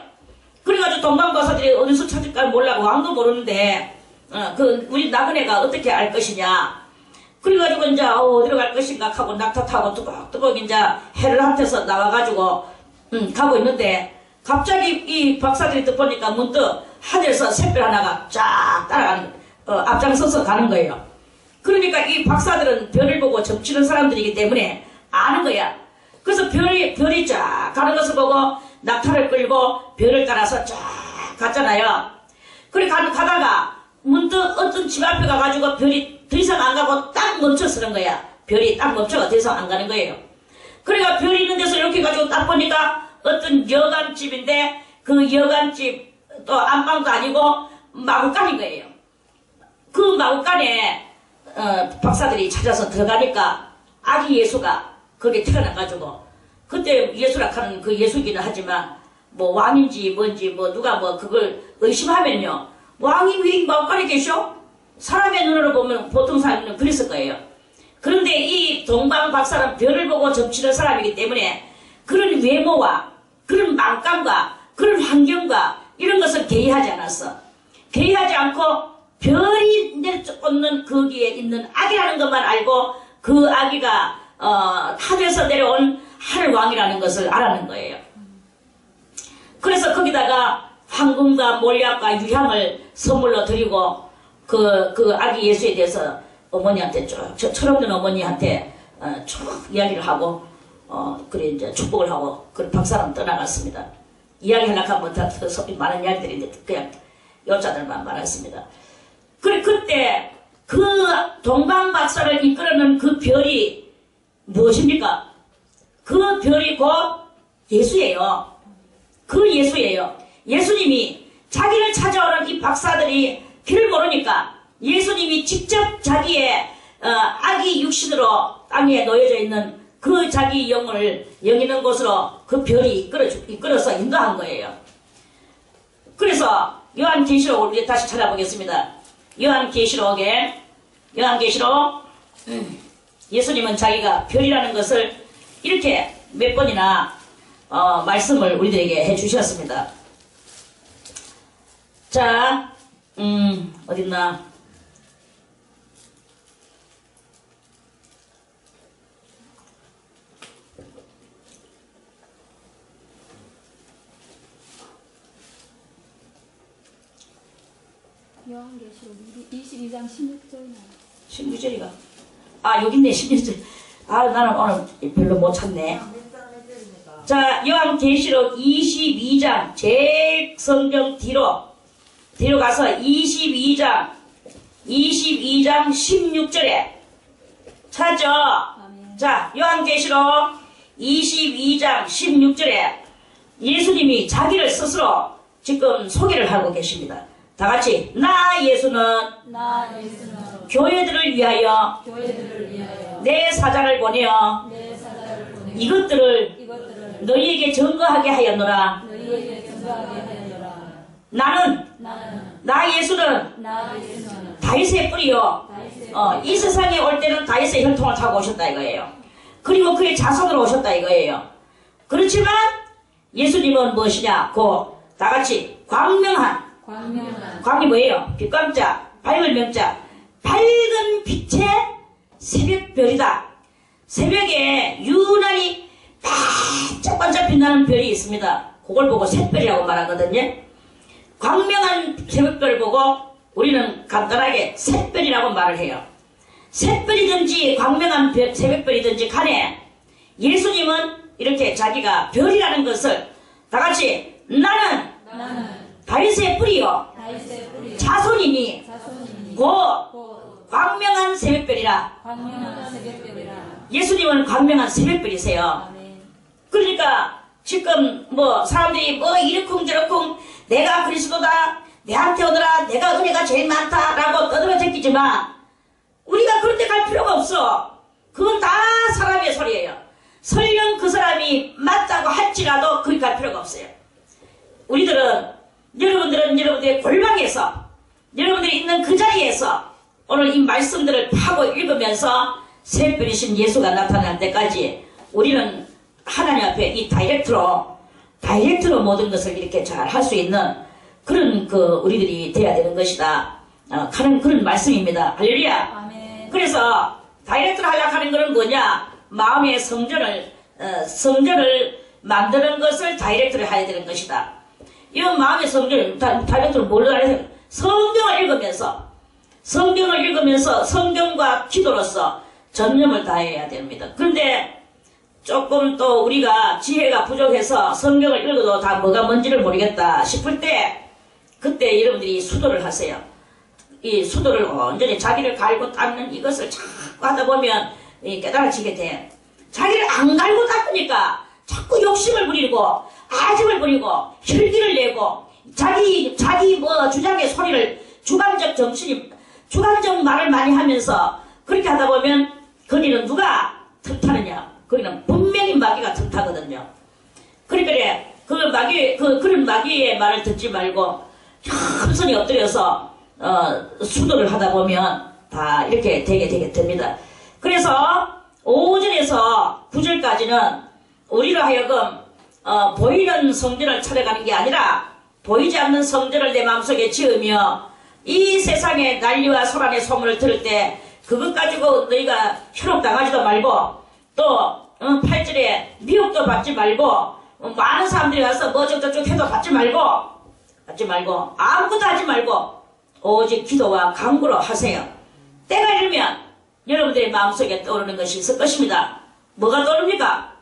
그래가지고 동방박사들이 어디서 찾을까 몰라고 왕도 모르는데 우리 나그네가 어떻게 알 것이냐. 그래가지고 이제 어디로 갈 것인가 하고 낙타 타고 뚜벅뚜벅 이제 헤롯한테서 나와가지고 가고 있는데 갑자기 이 박사들이 보니까 문득 하늘에서 샛별 하나가 쫙 따라가는 앞장서서 가는 거예요. 그러니까 이 박사들은 별을 보고 점치는 사람들이기 때문에 아는 거야. 그래서 별이 쫙 가는 것을 보고 낙타를 끌고 별을 따라서 쫙 갔잖아요. 그래 가다가 문득 어떤 집 앞에 가가지고 별이 더 이상 안 가고 딱 멈춰서는 거야. 별이 딱 멈춰가 더 이상 안 가는 거예요. 그러니까 별이 있는 데서 이렇게 가지고 딱 보니까 어떤 여관집인데 그 여관집 또 안방도 아니고 마구간인 거예요. 그 마구간에 박사들이 찾아서 들어가니까 아기 예수가 거기에 태어나가지고 그때 예수라 하는 그 예수기는 하지만 뭐 왕인지 뭔지 뭐 누가 뭐 그걸 의심하면요. 왕이 왜 마구간에 계셔? 사람의 눈으로 보면 보통 사람은 그랬을 거예요. 그런데 이 동방 박사는 별을 보고 점치는 사람이기 때문에 그런 외모와 그런 망감과 그런 환경과 이런 것을 개의하지 않았어. 개의하지 않고 별이 내쫓는 거기에 있는 아기라는 것만 알고 그 아기가 하늘에서 내려온 하늘왕이라는 것을 알았는 거예요. 그래서 거기다가 황금과 몰약과 유향을 선물로 드리고 그 아기 예수에 대해서 어머니한테 철없는 어머니한테 쭉 이야기를 하고 그래 이제 축복을 하고 그 박사는 떠나갔습니다. 이야기하려고 하면 더 많은 이야기들인데 그냥 여자들만 말했습니다. 그래 그때 그 동방 박사를 이끌어낸 그 별이 무엇입니까? 그 별이 곧 예수예요. 그 예수예요. 예수님이 자기를 찾아오는 이 박사들이 길을 모르니까 예수님이 직접 자기의 아기 육신으로 땅에 놓여져 있는 그 자기 영을 영이는 곳으로 그 별이 이끌어서 인도한 거예요. 그래서 요한계시록을 우리 다시 찾아보겠습니다. 요한계시록 예수님은 자기가 별이라는 것을 이렇게 몇 번이나 말씀을 우리들에게 해주셨습니다. 자, 어딨나? 요한계시록 22장 16절 16절이가 여기 있네. 16절. 나는 오늘 별로 못 찾네. 자, 요한계시록 22장 제일 성경 뒤로 가서 22장 16절에 찾죠. 자, 요한계시록 22장 16절에 예수님이 자기를 스스로 지금 소개를 하고 계십니다. 다 같이 나 예수는 교회들을 위하여 내 사자를 보내어 이것들을 너희에게 증거하게 하였노라. 나는 나 예수는 다윗의 뿌리요. 이 세상에 올 때는 다윗의 혈통을 타고 오셨다 이거예요. 그리고 그의 자손으로 오셨다 이거예요. 그렇지만 예수님은 무엇이냐? 다 같이 광명한 광이 뭐예요? 빛광자, 밝을 명자, 밝은 빛의 새벽별이다. 새벽에 유난히 반짝반짝 빛나는 별이 있습니다. 그걸 보고 샛별이라고 말하거든요. 광명한 새벽별을 보고 우리는 간단하게 샛별이라고 말을 해요. 샛별이든지 광명한 새벽별이든지 간에 예수님은 이렇게 자기가 별이라는 것을 다같이 나는 다윗의 뿌리요 다윗의 뿌리 자손이니 자손이니 곧 광명한 새벽별이라. 광명한 새벽별이라. 예수님은 광명한 새벽별이세요. 아멘. 그러니까 지금 뭐 사람들이 뭐 이러쿵저러쿵 내가 그리스도다, 내한테 오너라, 내가 은혜가 제일 많다라고 떠들어 제끼지만 우리가 그런 데 갈 필요가 없어. 그건 다 사람의 소리예요. 설령 그 사람이 맞다고 할지라도 거기 갈 필요가 없어요. 여러분들은 여러분들의 골방에서, 여러분들이 있는 그 자리에서 오늘 이 말씀들을 파고 읽으면서 새별이신 예수가 나타날 때까지 우리는 하나님 앞에 이 다이렉트로 모든 것을 이렇게 잘 할 수 있는 그런 우리들이 돼야 되는 것이다. 하는 그런 말씀입니다. 할렐루야. 아멘. 그래서 다이렉트로 하려고 하는 것은 뭐냐? 마음의 성전을 만드는 것을 다이렉트로 해야 되는 것이다. 이 마음의 성전을 다이렉트로 뭘로 해야 되는? 성경을 읽으면서 성경과 기도로서 전념을 다해야 됩니다. 그런데 조금 또 우리가 지혜가 부족해서 성경을 읽어도 다 뭐가 뭔지를 모르겠다 싶을 때 그때 여러분들이 수도를 하세요. 이 수도를 온전히 자기를 갈고 닦는 이것을 자꾸 하다 보면 깨달아지게 돼. 자기를 안 갈고 닦으니까 자꾸 욕심을 부리고 아집을 부리고 혈기를 내고 자기 뭐 주장의 소리를 주관적 말을 많이 하면서 그렇게 하다 보면 거기는 누가 틈타느냐? 거기는 분명히 마귀가 틈타거든요. 그러니까 그런 마귀의 말을 듣지 말고 흠선이 엎드려서 수도를 하다 보면 다 이렇게 되게 됩니다. 그래서 5절에서 9절까지는 우리로 하여금 보이는 성전을 찾아가는 게 아니라 보이지 않는 성전을 내 마음속에 지으며 이 세상의 난리와 소란의 소문을 들을 때 그것 가지고 너희가 현혹당하지도 말고 또 8절에 미혹도 받지 말고 많은 사람들이 와서 뭐 저쪽 해도 받지 말고 아무것도 하지 말고 오직 기도와 간구로 하세요. 때가 이르면 여러분들의 마음속에 떠오르는 것이 있을 것입니다. 뭐가 떠오릅니까?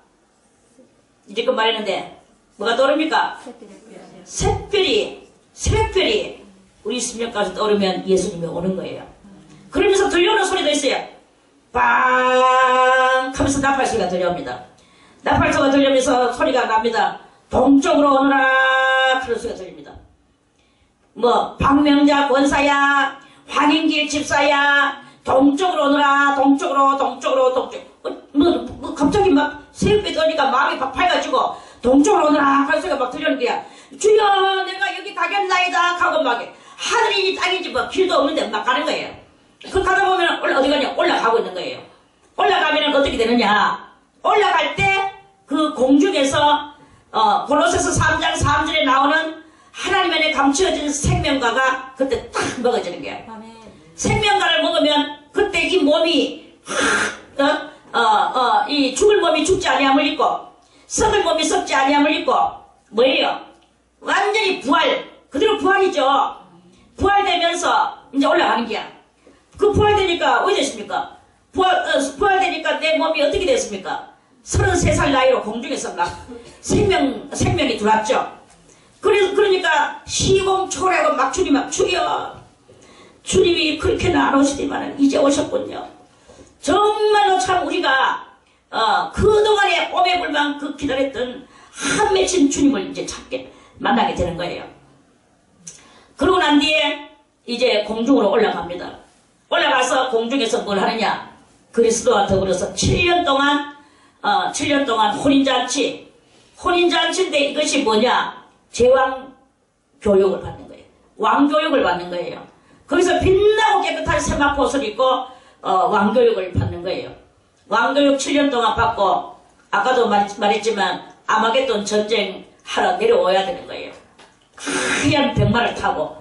이제껏 말했는데 뭐가 떠오릅니까? 새벽별이 우리 심령까지 떠오르면 예수님이 오는 거예요. 그러면서 들려오는 소리도 있어요. 빵 하면서 나팔 소리가 들려옵니다. 나팔 소리가 들려오면서 소리가 납니다. 동쪽으로 오너라 그런 소리가 들립니다. 뭐 박명자 권사야, 황인길 집사야, 동쪽으로 오너라, 동쪽으로. 뭐 갑자기 막 새벽에 떠니까 마음이 막 밝아지고 동쪽으로 오너라 그런 소리가 막 들려오는 거야. 주여 내가 여기 가겠나이다 하고 막 하늘이 땅이지 뭐 길도 없는데 막 가는 거예요. 그 가다 보면 어디 가냐? 올라가고 있는 거예요. 올라가면 어떻게 되느냐? 올라갈 때 그 공중에서 골로새서 3장 3절에 나오는 하나님 안에 감추어진 생명가가 그때 딱 먹어지는 거예요. 아멘. 생명가를 먹으면 그때 이 몸이 이 죽을 몸이 죽지 아니함을 입고 썩을 몸이 썩지 아니함을 입고 뭐예요? 완전히 부활, 그대로 부활이죠. 부활되면서 이제 올라가는 거야. 그 부활되니까 어디 됐습니까? 부활되니까 내 몸이 어떻게 됐습니까? 33살 나이로 공중에서 막 생명이 들어왔죠. 그러니까 시공초래하고 막 주님 막 죽여. 주님이 그렇게는 안 오시지만 이제 오셨군요. 정말로 참 우리가 그동안에 오매불망 기다렸던 한 맺힌 주님을 이제 만나게 되는 거예요. 그러고 난 뒤에 이제 공중으로 올라갑니다. 올라가서 공중에서 뭘 하느냐? 그리스도와 더불어서 7년 동안 혼인잔치인데 이것이 뭐냐? 제왕 교육을 받는 거예요. 왕교육을 받는 거예요. 거기서 빛나고 깨끗한 세마포 옷을 입고 왕교육을 받는 거예요. 왕교육 7년 동안 받고 아까도 말했지만 아마겟돈 전쟁 하러 내려와야 되는 거예요. 하얀 백마를 타고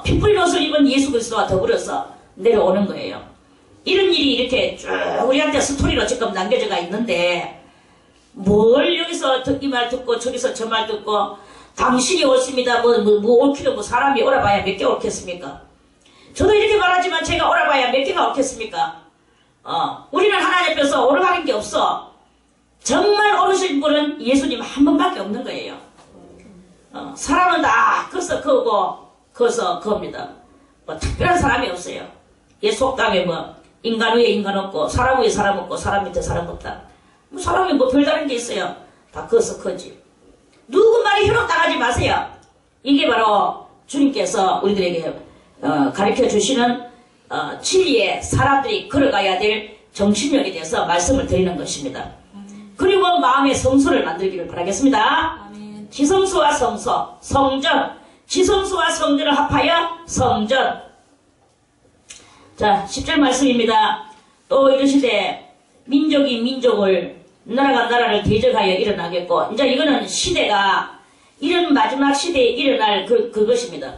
피 풀린 옷을 입은 예수 그리스도와 더불어서 내려오는 거예요. 이런 일이 이렇게 쭉 우리한테 스토리로 지금 남겨져가 있는데 뭘 여기서 이 말 듣고 저기서 저 말 듣고 당신이 옳습니다. 뭐 옳기도 뭐 사람이 옳아봐야 몇 개 옳겠습니까? 저도 이렇게 말하지만 제가 옳아봐야 몇 개가 옳겠습니까? 우리는 하나님 앞에서 옳아가는 게 없어. 정말 옳으신 분은 예수님 한 분밖에 없는 거예요. 사람은 다 커서 그거고 커서 그겁니다. 뭐 특별한 사람이 없어요. 예 속담에 뭐 인간 위에 인간 없고 사람 위에 사람 없고 사람 밑에 사람 없다. 뭐 사람이 뭐 별다른 게 있어요. 다 커서 크지. 누구 말이 현혹당하지 마세요. 이게 바로 주님께서 우리들에게 가르쳐 주시는 진리에 사람들이 걸어가야 될 정신력에 대해서 말씀을 드리는 것입니다. 그리고 마음의 성소를 만들기를 바라겠습니다. 아멘. 지성소와 성소, 성전, 지성소와 성전을 합하여 성전. 자, 10절 말씀입니다. 또 이르시되 민족이 민족을 나라가 나라를 대적하여 일어나겠고, 이제 이거는 시대가 이런 마지막 시대에 일어날 그것입니다.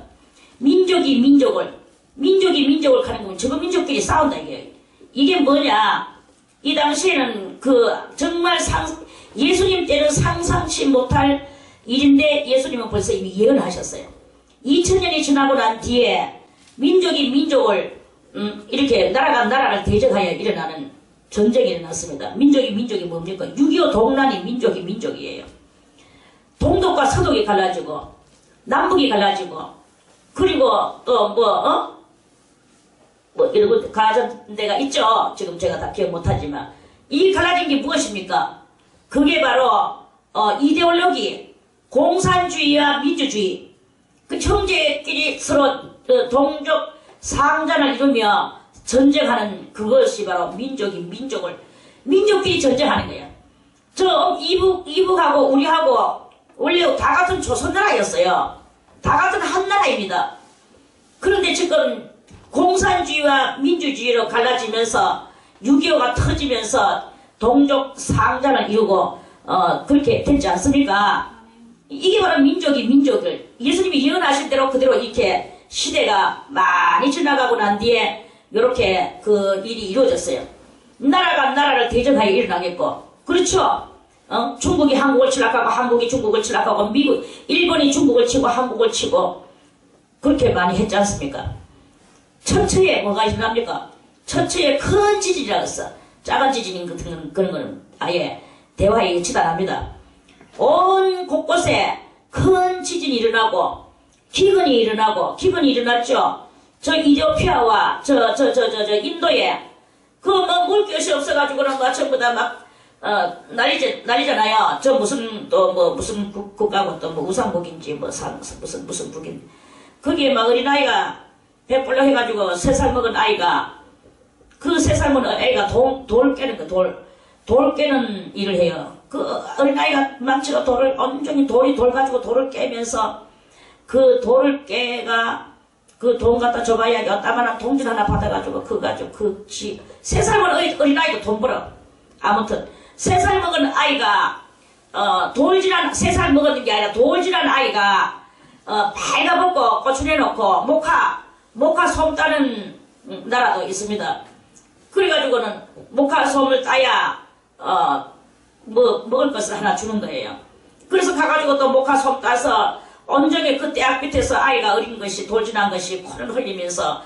민족이 민족을 가는 거면 저거 민족끼리 싸운다 이게 뭐냐? 이 당시에는 정말 예수님 때는 상상치 못할 일인데 예수님은 벌써 이미 예언하셨어요. 2000년이 지나고 난 뒤에 민족이 민족을 이렇게 나라가 나라를 대적하여 일어나는 전쟁이 일어났습니다. 민족이 뭡니까? 6.25 동란이 민족이에요. 동독과 서독이 갈라지고 남북이 갈라지고 그리고 또 이러고 갈라진 데가 있죠. 지금 제가 다 기억 못하지만 이 갈라진 게 무엇입니까? 그게 바로 이데올로기, 공산주의와 민주주의, 그 형제끼리 서로 동족 상잔을 이루며 전쟁하는 그것이 바로 민족끼리 전쟁하는 거예요. 저 이북하고 우리하고 원래 다 같은 조선나라였어요. 다 같은 한 나라입니다. 그런데 지금 공산주의와 민주주의로 갈라지면서 6.25가 터지면서 동족 상잔을 이루고 그렇게 됐지 않습니까? 이게 바로 민족을 예수님이 예언하신 대로 그대로 이렇게 시대가 많이 지나가고 난 뒤에 이렇게 그 일이 이루어졌어요. 나라가 나라를 대적하여 일어나겠고, 그렇죠? 중국이 한국을 침략하고 한국이 중국을 침략하고 일본이 중국을 치고 한국을 치고 그렇게 많이 했지 않습니까? 처처에 뭐가 일어납니까? 처처에 큰 지진이라고 했어. 작은 지진 같은 그런 거는 아예 대화에 치달합니다. 온 곳곳에 큰 지진이 일어나고 기근이 일어났죠. 저 이디오피아와 저 인도에 뭐 물것이 없어가지고는 뭐 전부 다 막 난리잖아요. 저 무슨 국가고 또 뭐 우상국인지 무슨 국인지 거기에 막 어린아이가 배불러 해가지고 3살 먹은 아이가 그 3살 먹은 아이가 돌 깨는 돌 깨는 일을 해요. 그 어린아이가 망치가 온종일 돌 가지고 돌을 깨면서 그 돌을 깨가 그 돈 갖다 줘봐야 여따만한 동전 하나 받아가지고 3살 먹은 어린아이도 돈 벌어. 아무튼 3살 먹은 아이가 3살 먹은 게 아니라 돌질한 아이가 빨가벗고 고추내놓고 모카 솜 따는 나라도 있습니다. 그래가지고는 모카 솜을 따야 먹을 것을 하나 주는 거예요. 그래서 가가지고 또 모카 솜 따서 온종일 그 떼약 밑에서 아이가 어린 것이 돌진한 것이 코를 흘리면서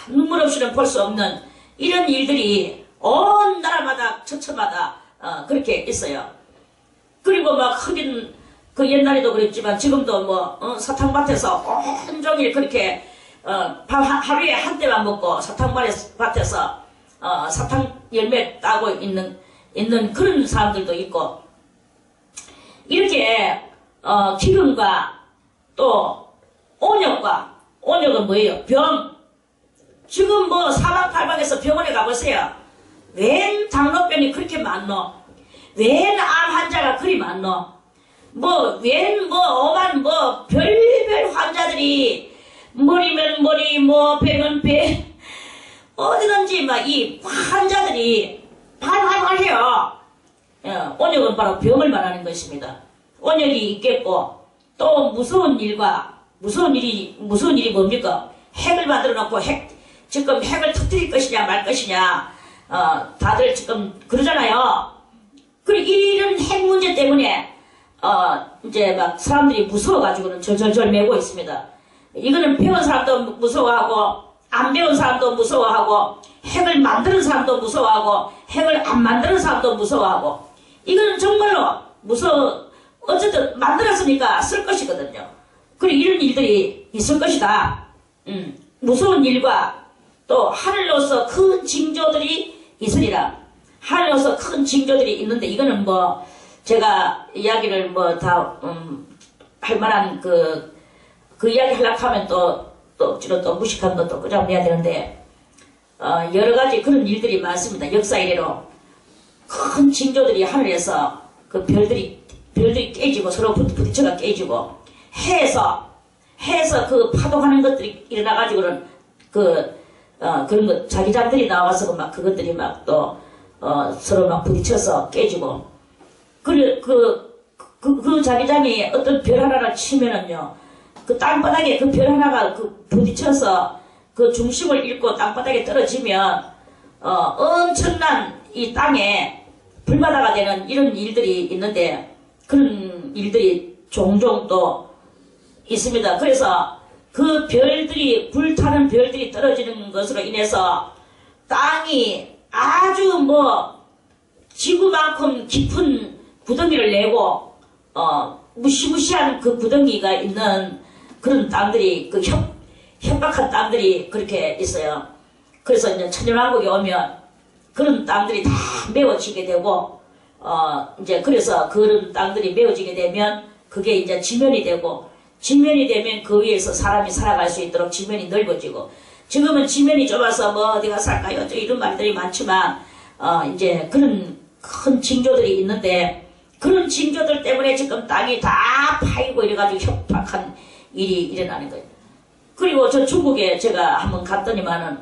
눈물 없이는 볼 수 없는 이런 일들이 온 나라마다 처처마다 그렇게 있어요. 그리고 막 흑인 그 옛날에도 그랬지만 지금도 사탕밭에서 온종일 그렇게 하루에 한 대만 먹고 사탕밭에서 사탕 열매 따고 있는 그런 사람들도 있고 이렇게 기근과 또 온역은 뭐예요? 병. 지금 사방팔방에서 병원에 가보세요. 웬 당뇨병이 그렇게 많노? 웬 암 환자가 그리 많노? 오만 별별 환자들이 머리면 머리, 배면 배, 어디든지 이 환자들이 발발해요. 온역은 바로 병을 말하는 것입니다. 온역이 있겠고, 또 무서운 일이 뭡니까? 핵을 만들어 놓고 지금 핵을 터뜨릴 것이냐 말 것이냐 다들 지금 그러잖아요. 그리고 이런 핵 문제 때문에 이제 막 사람들이 무서워가지고는 절절절 매고 있습니다. 이거는 배운 사람도 무서워하고 안 배운 사람도 무서워하고 핵을 만드는 사람도 무서워하고 핵을 안 만드는 사람도 무서워하고 이거는 정말로 어쨌든 만들었으니까 쓸 것이거든요. 그리고 이런 일들이 있을 것이다. 무서운 일과 또 하늘로서 큰 징조들이 있으리라. 하늘로서 큰 징조들이 있는데 이거는 뭐 제가 이야기를 뭐 다 할 만한 그 이야기 하려고 하면 또 억지로 또 무식한 것도 끄잡아내야 되는데 여러 가지 그런 일들이 많습니다. 역사 이래로 큰 징조들이 하늘에서 그 별들이 깨지고 서로 부딪혀가 깨지고 해에서 그 파동하는 것들이 일어나가지고는 그런 것 자기장들이 나와서 막 그것들이 막 또 서로 막 부딪혀서 깨지고 그 자기장이 어떤 별 하나를 치면은요 그 땅바닥에 그 별 하나가 그 부딪혀서 그 중심을 잃고 땅바닥에 떨어지면 엄청난 이 땅에 불바다가 되는 이런 일들이 있는데 그런 일들이 종종 또 있습니다. 그래서 그 별들이 불타는 별들이 떨어지는 것으로 인해서 땅이 아주 뭐 지구만큼 깊은 구덩이를 내고 무시무시한 그 구덩이가 있는 그런 땅들이 그 협박한 땅들이 그렇게 있어요. 그래서 이제 천연왕국에 오면 그런 땅들이 다 메워지게 되고 이제 그래서 그런 땅들이 메워지게 되면 그게 이제 지면이 되고 지면이 되면 그 위에서 사람이 살아갈 수 있도록 지면이 넓어지고 지금은 지면이 좁아서 뭐 어디가 살까요? 저 이런 말들이 많지만 이제 그런 큰 징조들이 있는데 그런 징조들 때문에 지금 땅이 다 파이고 이래가지고 협박한 일이 일어나는 거예요. 그리고 저 중국에 제가 한번 갔더니만은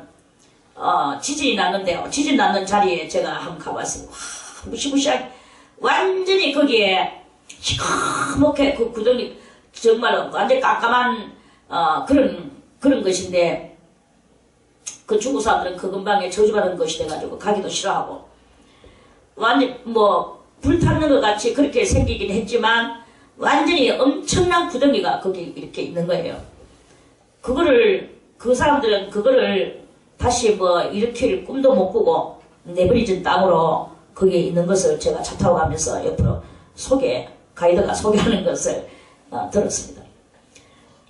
지진이 났는데요. 지진 났는 자리에 제가 한번 가봤어요. 와, 무시무시한 완전히 거기에 시커멓게 그 구덩이 정말로 완전 깜깜한 그런 것인데 그 중국 사람들은 그 근방에 저주받은 것이 돼가지고 가기도 싫어하고 완전 뭐 불타는 것 같이 그렇게 생기긴 했지만 완전히 엄청난 구덩이가 거기 이렇게 있는 거예요. 그 사람들은 그거를 다시 뭐 일으킬 꿈도 못 꾸고 내버려진 땅으로 거기에 있는 것을 제가 차 타고 가면서 옆으로 가이드가 소개하는 것을 들었습니다.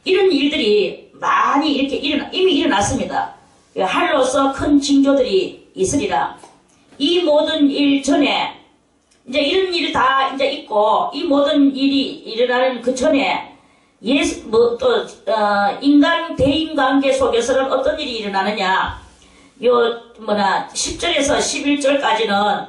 이런 일들이 많이 이렇게 이미 일어났습니다. 하늘로서 큰 징조들이 있으리라. 이 모든 일 전에 이제 이런 일이 다 이제 있고 이 모든 일이 일어나는 그 전에 인간 대인 관계 속에서는 어떤 일이 일어나느냐? 10절에서 11절까지는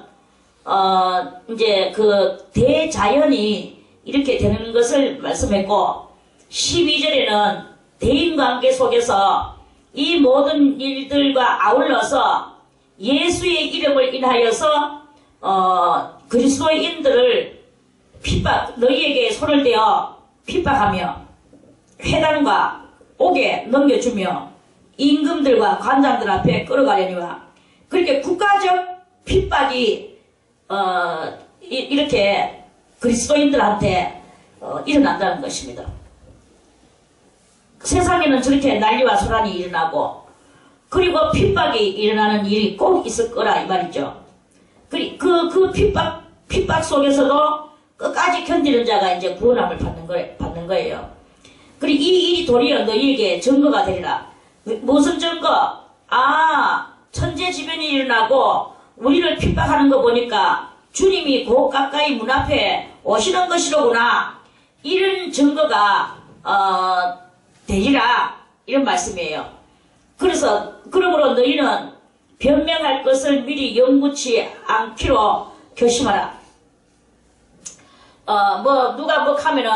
이제 그 대자연이 이렇게 되는 것을 말씀했고 12절에는 대인 관계 속에서 이 모든 일들과 아울러서 예수의 이름을 인하여서 그리스도인들을 너희에게 손을 대어 핍박하며 회당과 옥에 넘겨주며 임금들과 관장들 앞에 끌어가려니와 그렇게 국가적 핍박이 이렇게 그리스도인들한테 일어난다는 것입니다. 세상에는 저렇게 난리와 소란이 일어나고 그리고 핍박이 일어나는 일이 꼭 있을 거라 이 말이죠. 그 핍박 속에서도 끝까지 견디는 자가 이제 구원함을 받는 거예요. 그리고 이 일이 도리어 너희에게 증거가 되리라. 무슨 증거? 천재지변이 일어나고 우리를 핍박하는 거 보니까 주님이 곧 가까이 문 앞에 오시는 것이로구나. 이런 증거가 되리라. 이런 말씀이에요. 그러므로 너희는 변명할 것을 미리 영구치 않기로 결심하라. 누가 하면은,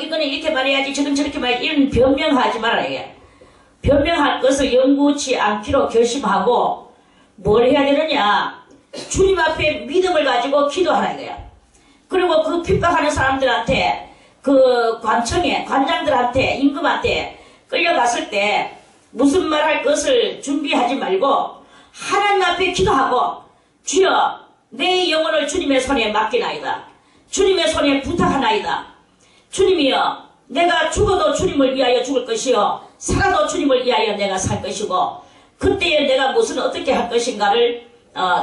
이거는 이렇게 말해야지, 저건 저렇게 말해야지, 이런 변명하지 말아야 해. 변명할 것을 영구치 않기로 결심하고, 뭘 해야 되느냐? 주님 앞에 믿음을 가지고 기도하라 이거야. 그리고 그 핍박하는 사람들한테, 그 관장들한테, 임금한테 끌려갔을 때, 무슨 말 할 것을 준비하지 말고 하나님 앞에 기도하고 주여 내 영혼을 주님의 손에 맡기나이다. 주님의 손에 부탁하나이다. 주님이여 내가 죽어도 주님을 위하여 죽을 것이요 살아도 주님을 위하여 내가 살 것이고 그때에 내가 무슨 어떻게 할 것인가를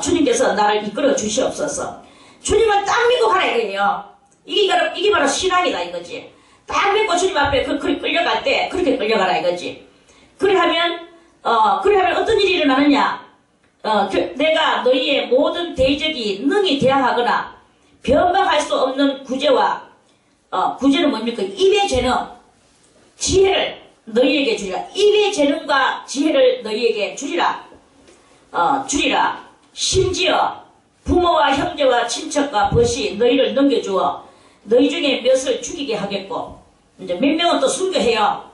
주님께서 나를 이끌어 주시옵소서. 주님을 딱 믿고 가라 이거예요. 이게 바로 신앙이다 이거지. 딱 믿고 주님 앞에 그렇게 끌려갈 때 그렇게 끌려가라 이거지. 그래하면 어떤 일이 일어나느냐. 내가 너희의 모든 대적이 능히 대항하거나 변방할 수 없는 구제와 구제는 뭡니까? 입의 재능, 지혜를 너희에게 주리라. 입의 재능과 지혜를 너희에게 주리라. 심지어 부모와 형제와 친척과 벗이 너희를 넘겨주어 너희 중에 몇을 죽이게 하겠고 이제 몇 명은 또 순교해요.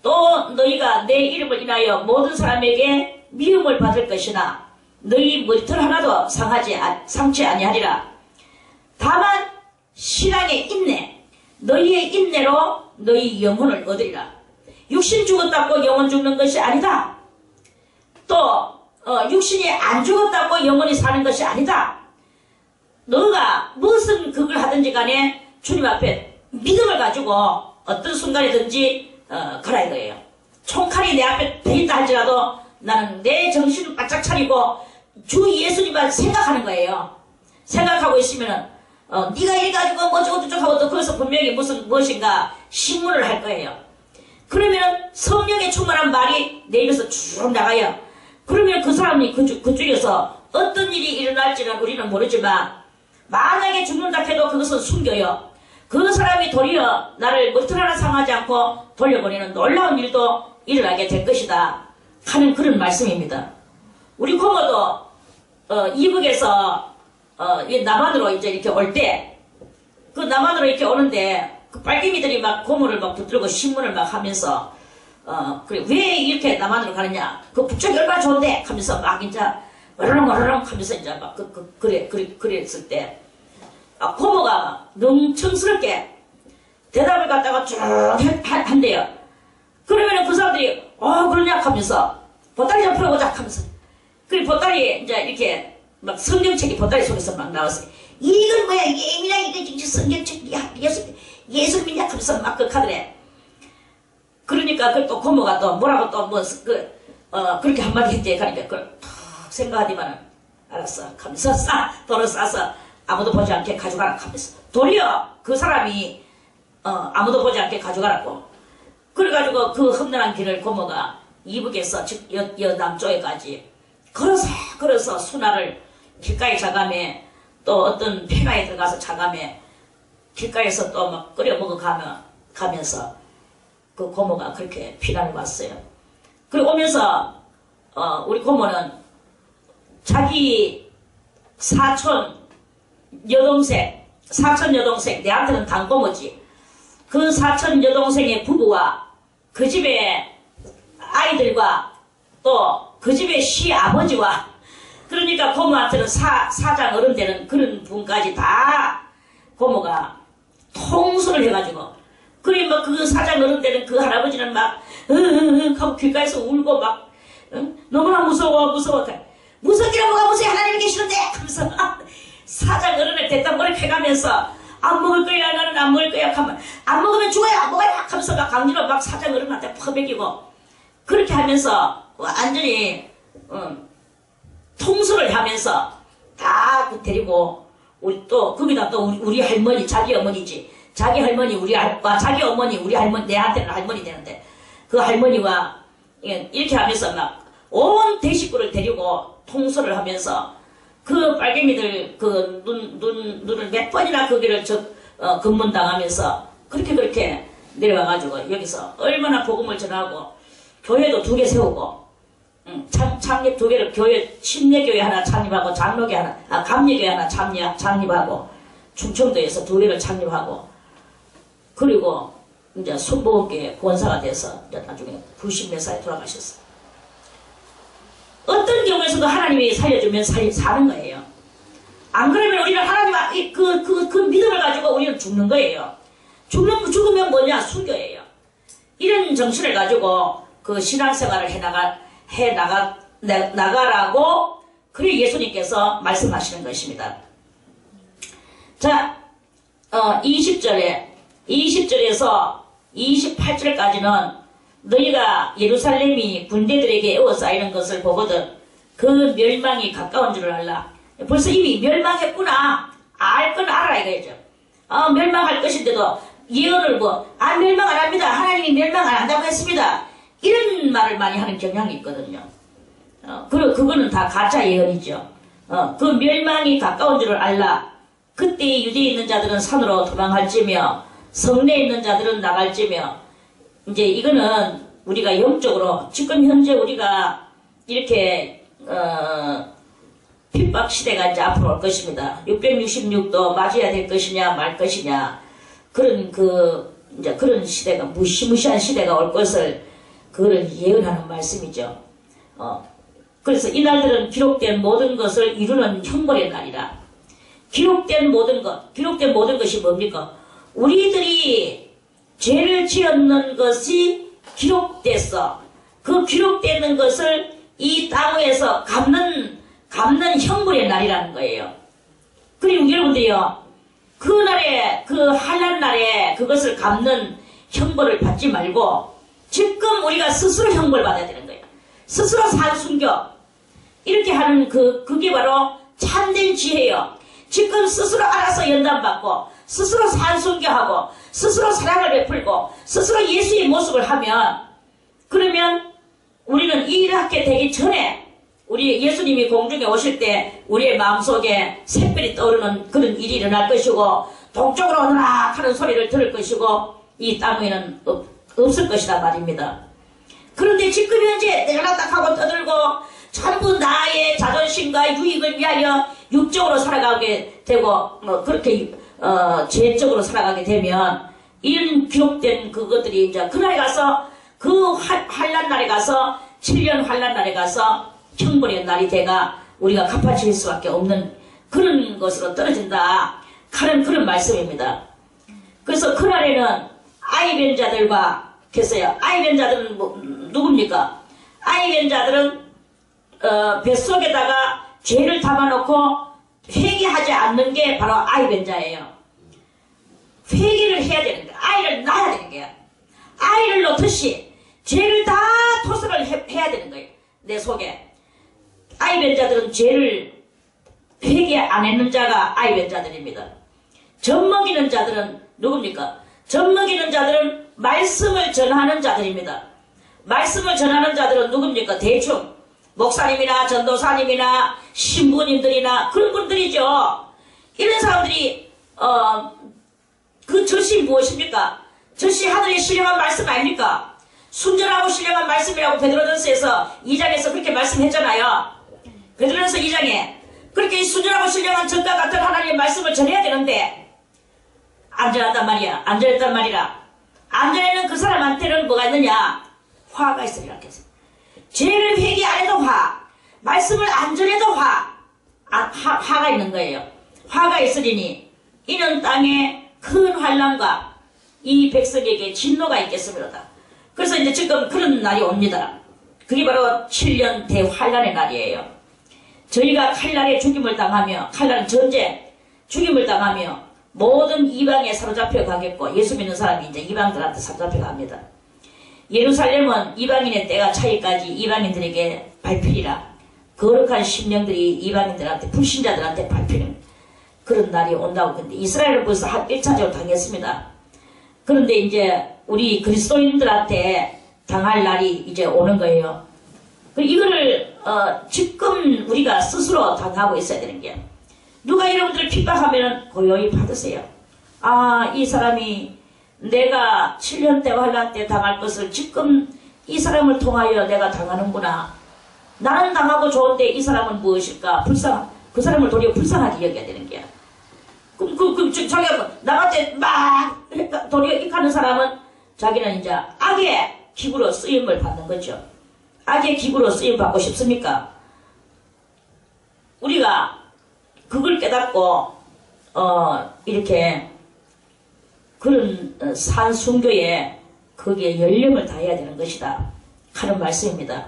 또 너희가 내 이름을 인하여 모든 사람에게 미움을 받을 것이나 너희 머리털 하나도 상치 아니하리라. 다만 신앙의 인내, 너희의 인내로 너희 영혼을 얻으리라. 육신 죽었다고 영혼 죽는 것이 아니다. 또 육신이 안 죽었다고 영혼이 사는 것이 아니다. 너가 무슨 그걸 하든지 간에 주님 앞에 믿음을 가지고 어떤 순간이든지 가라 이거예요. 총칼이 내 앞에 대있다 할지라도 나는 내 정신을 바짝 차리고 주 예수님만 생각하는 거예요. 생각하고 있으면은 네가 이래 가지고 뭐저쩌고 하고 또 거기서 분명히 무엇인가 신문을 할 거예요. 그러면 성령의 충만한 말이 내 입에서 쭉 나가요. 그러면 그 사람이 그쪽에서 어떤 일이 일어날지는 우리는 모르지만 만약에 죽는다 해도 그것은 숨겨요. 그 사람이 도리어 나를 머리털 하나 상하지 않고 돌려보내는 놀라운 일도 일어나게 될 것이다 하는 그런 말씀입니다. 우리 고모도 이북에서 남한으로 이제 이렇게 올 때 그 남한으로 이렇게 오는데 그 빨갱이들이 막 고모를 막 붙들고 신문을 막 하면서 그래 왜 이렇게 남한으로 가느냐 그 북쪽이 얼마나 좋은데 하면서 막 이제 와르렁 하면서 이제 막 그랬을 때 고모가 능청스럽게 대답을 갖다가 쭉 한대요. 그러면은 그 사람들이 그러냐 하면서 보따리 좀 풀어보자 하면서 그리고 보따리 이제 이렇게 막 성경책이 보따리 속에서 막 나왔어요. 이건 뭐야 이게 애미나 이거 진짜 성경책 예수 믿냐 하면서 막 그 카드래. 그러니까 그 또 고모가 또 뭐라고 또 그렇게 한마디 했대. 그러니까 그걸 탁 생각하더만은 알았어 하면서 돈을 싸서 아무도 보지 않게 가져가라 하면서 도리어 그 사람이 아무도 보지 않게 가져가라고. 그래가지고 그 험난한 길을 고모가 이북에서 즉 남쪽에까지 걸어서 순화를 길가에 자감에 또 어떤 폐가에 들어가서 자감에 길가에서 또 막 끓여 먹어가면서 그 고모가 그렇게 피난을 왔어요. 그리고 오면서 우리 고모는 자기 사촌 여동생 내한테는 단고모지. 그 사촌 여동생의 부부와 그 집의 아이들과 또 그 집의 시아버지와 그러니까 고모한테는 사장 어른 되는 그런 분까지 다 고모가 통솔을 해가지고 그래 막 그 사장 어른 되는 그 할아버지는 막 하고 길가에서 울고 막 너무나 무서워 무섭기라 뭐가 무서워 하나님이 계시는데 하면서 사장 어른을 대딱 머리 패가면서 안 먹을 거야 나는 안 먹을 거야 하면 안 먹으면 죽어야 먹어야 하면서 막 강제로 막 사장 어른한테 퍼먹이고 그렇게 하면서 완전히 통솔을 하면서 다 데리고 우리 또 거기다 또 우리 할머니 자기 어머니지 자기 할머니 자기 어머니 우리 할머니 내한테는 할머니 되는데 그 할머니와 이렇게 하면서 막 온 대식구를 데리고 통솔을 하면서 그 빨갱이들 그 눈을 몇 번이나 거기를 검문당하면서 그렇게 내려와가지고 여기서 얼마나 복음을 전하고 교회도 2개 세우고 창립 2개를 교회 침례교회 하나 창립하고 장로교 하나 감리교회 하나 창립하고 충청도에서 2개를 창립하고 그리고 이제 순복음교회 권사가 돼서 이제 나중에 90몇 살에 돌아가셨어요. 어떤 경우에서도 하나님이 살려주면 사는 거예요. 안 그러면 우리는 하나님과 그 믿음을 가지고 우리는 죽는 거예요. 죽으면 뭐냐? 순교예요. 이런 정신을 가지고 그 신앙생활을 나가라고 그래 예수님께서 말씀하시는 것입니다. 자, 20절에서 28절까지는 너희가 예루살렘이 군대들에게 에워싸이는 것을 보거든 그 멸망이 가까운 줄을 알라. 벌써 이미 멸망했구나. 알 건 알아야 이거죠. 멸망할 것인데도 예언을 멸망 안 합니다. 하나님이 멸망 안 한다고 했습니다. 이런 말을 많이 하는 경향이 있거든요. 그거는 다 가짜 예언이죠. 그 멸망이 가까운 줄을 알라. 그때 유대에 있는 자들은 산으로 도망할지며 성내에 있는 자들은 나갈지며 이제 이거는 우리가 영적으로 지금 현재 우리가 이렇게 핍박 시대가 이제 앞으로 올 것입니다. 666도 맞아야 될 것이냐 말 것이냐 그런 이제 그런 시대가 무시무시한 시대가 올 것을 그걸 예언하는 말씀이죠. 그래서 이 날들은 기록된 모든 것을 이루는 형벌의 날이라. 기록된 모든 것이 뭡니까? 우리들이 죄를 지었는 것이 기록됐어. 그 기록되는 것을 이 땅에서 갚는 형벌의 날이라는 거예요. 그리고 여러분들이요, 그날에, 그 환난 날에 그것을 갚는 형벌을 받지 말고 지금 우리가 스스로 형벌 받아야 되는 거예요. 스스로 산순교. 이렇게 하는 그게 바로 참된 지혜예요. 지금 스스로 알아서 연단받고 스스로 산순교하고 스스로 사랑을 베풀고 스스로 예수의 모습을 하면 그러면 우리는 이렇게 되기 전에 우리 예수님이 공중에 오실 때 우리의 마음속에 샛별이 떠오르는 그런 일이 일어날 것이고 동쪽으로 오너라 하는 소리를 들을 것이고 이 땅에는 없을 것이다 말입니다. 그런데 지금 현재 내가 딱 하고 떠들고 전부 나의 자존심과 유익을 위하여 육적으로 살아가게 되고 그렇게 죄적으로 살아가게 되면 이런 기록된 그것들이 이제 그날에 가서 그 환난 날에 가서 7년 환난 날에 가서 형벌의 날이 돼가 우리가 갚아질 수밖에 없는 그런 것으로 떨어진다 하는 그런 말씀입니다. 그래서 그날에는 아이벤 자들과 계세요. 아이벤 자들은 누굽니까? 아이벤 자들은 뱃속에다가 죄를 담아놓고 회개하지 않는 게 바로 아이벤 자예요. 회개를 해야 되는 거야. 아이를 낳아야 되는 거야. 아이를 놓듯이 죄를 다 토설을 해야 되는 거예요. 내 속에. 아이벤 자들은 죄를 회개 안 했는 자가 아이벤 자들입니다. 젖먹이는 자들은 누굽니까? 젖먹이는 자들은 말씀을 전하는 자들입니다. 말씀을 전하는 자들은 누굽니까? 대충 목사님이나 전도사님이나 신부님들이나 그런 분들이죠. 이런 사람들이 그 젖이 무엇입니까? 젖이 하늘의 신령한 말씀 아닙니까? 순전하고 신령한 말씀이라고 베드로전서에서 2장에서 그렇게 말씀했잖아요. 베드로전서 2장에 그렇게 순전하고 신령한 젖과 같은 하나님의 말씀을 전해야 되는데 안 전한단 말이야. 안 전했단 말이라. 안 전에는 그 사람한테는 뭐가 있느냐? 화가 있으리라 했어요. 죄를 회개 안 해도 화, 말씀을 안 전해도 화가 있는 거예요. 화가 있으리니 이는 땅에 큰 환난과 이 백성에게 진노가 있겠습니다. 그래서 이제 지금 그런 날이 옵니다. 그게 바로 7년 대환난의 날이에요. 저희가 칼날에 죽임을 당하며, 칼날은 전쟁, 죽임을 당하며 모든 이방에 사로잡혀 가겠고 예수 믿는 사람이 이제 이방들한테 사로잡혀 갑니다. 예루살렘은 이방인의 때가 차기까지 이방인들에게 밟히리라. 거룩한 심령들이 이방인들한테 불신자들한테 밟히는 그런 날이 온다고. 근데 이스라엘은 벌써 한 1차적으로 당했습니다. 그런데 이제 우리 그리스도인들한테 당할 날이 이제 오는 거예요. 이거를 지금 우리가 스스로 당하고 있어야 되는 게, 누가 여러분들을 핍박하면 고요히 받으세요. 아, 이 사람이 내가 7년 때 환난 때 당할 것을 지금 이 사람을 통하여 내가 당하는구나. 나는 당하고 좋은데 이 사람은 무엇일까? 그 사람을 도리어 불쌍하게 여겨야 되는 거야. 그럼 자기가 나한테 막 도리어 익하는 사람은 자기는 이제 악의 기구로 쓰임을 받는 거죠. 악의 기구로 쓰임 받고 싶습니까? 우리가 그걸 깨닫고 이렇게 그런 산순교에 거기에 연령을 다해야 되는 것이다 하는 말씀입니다.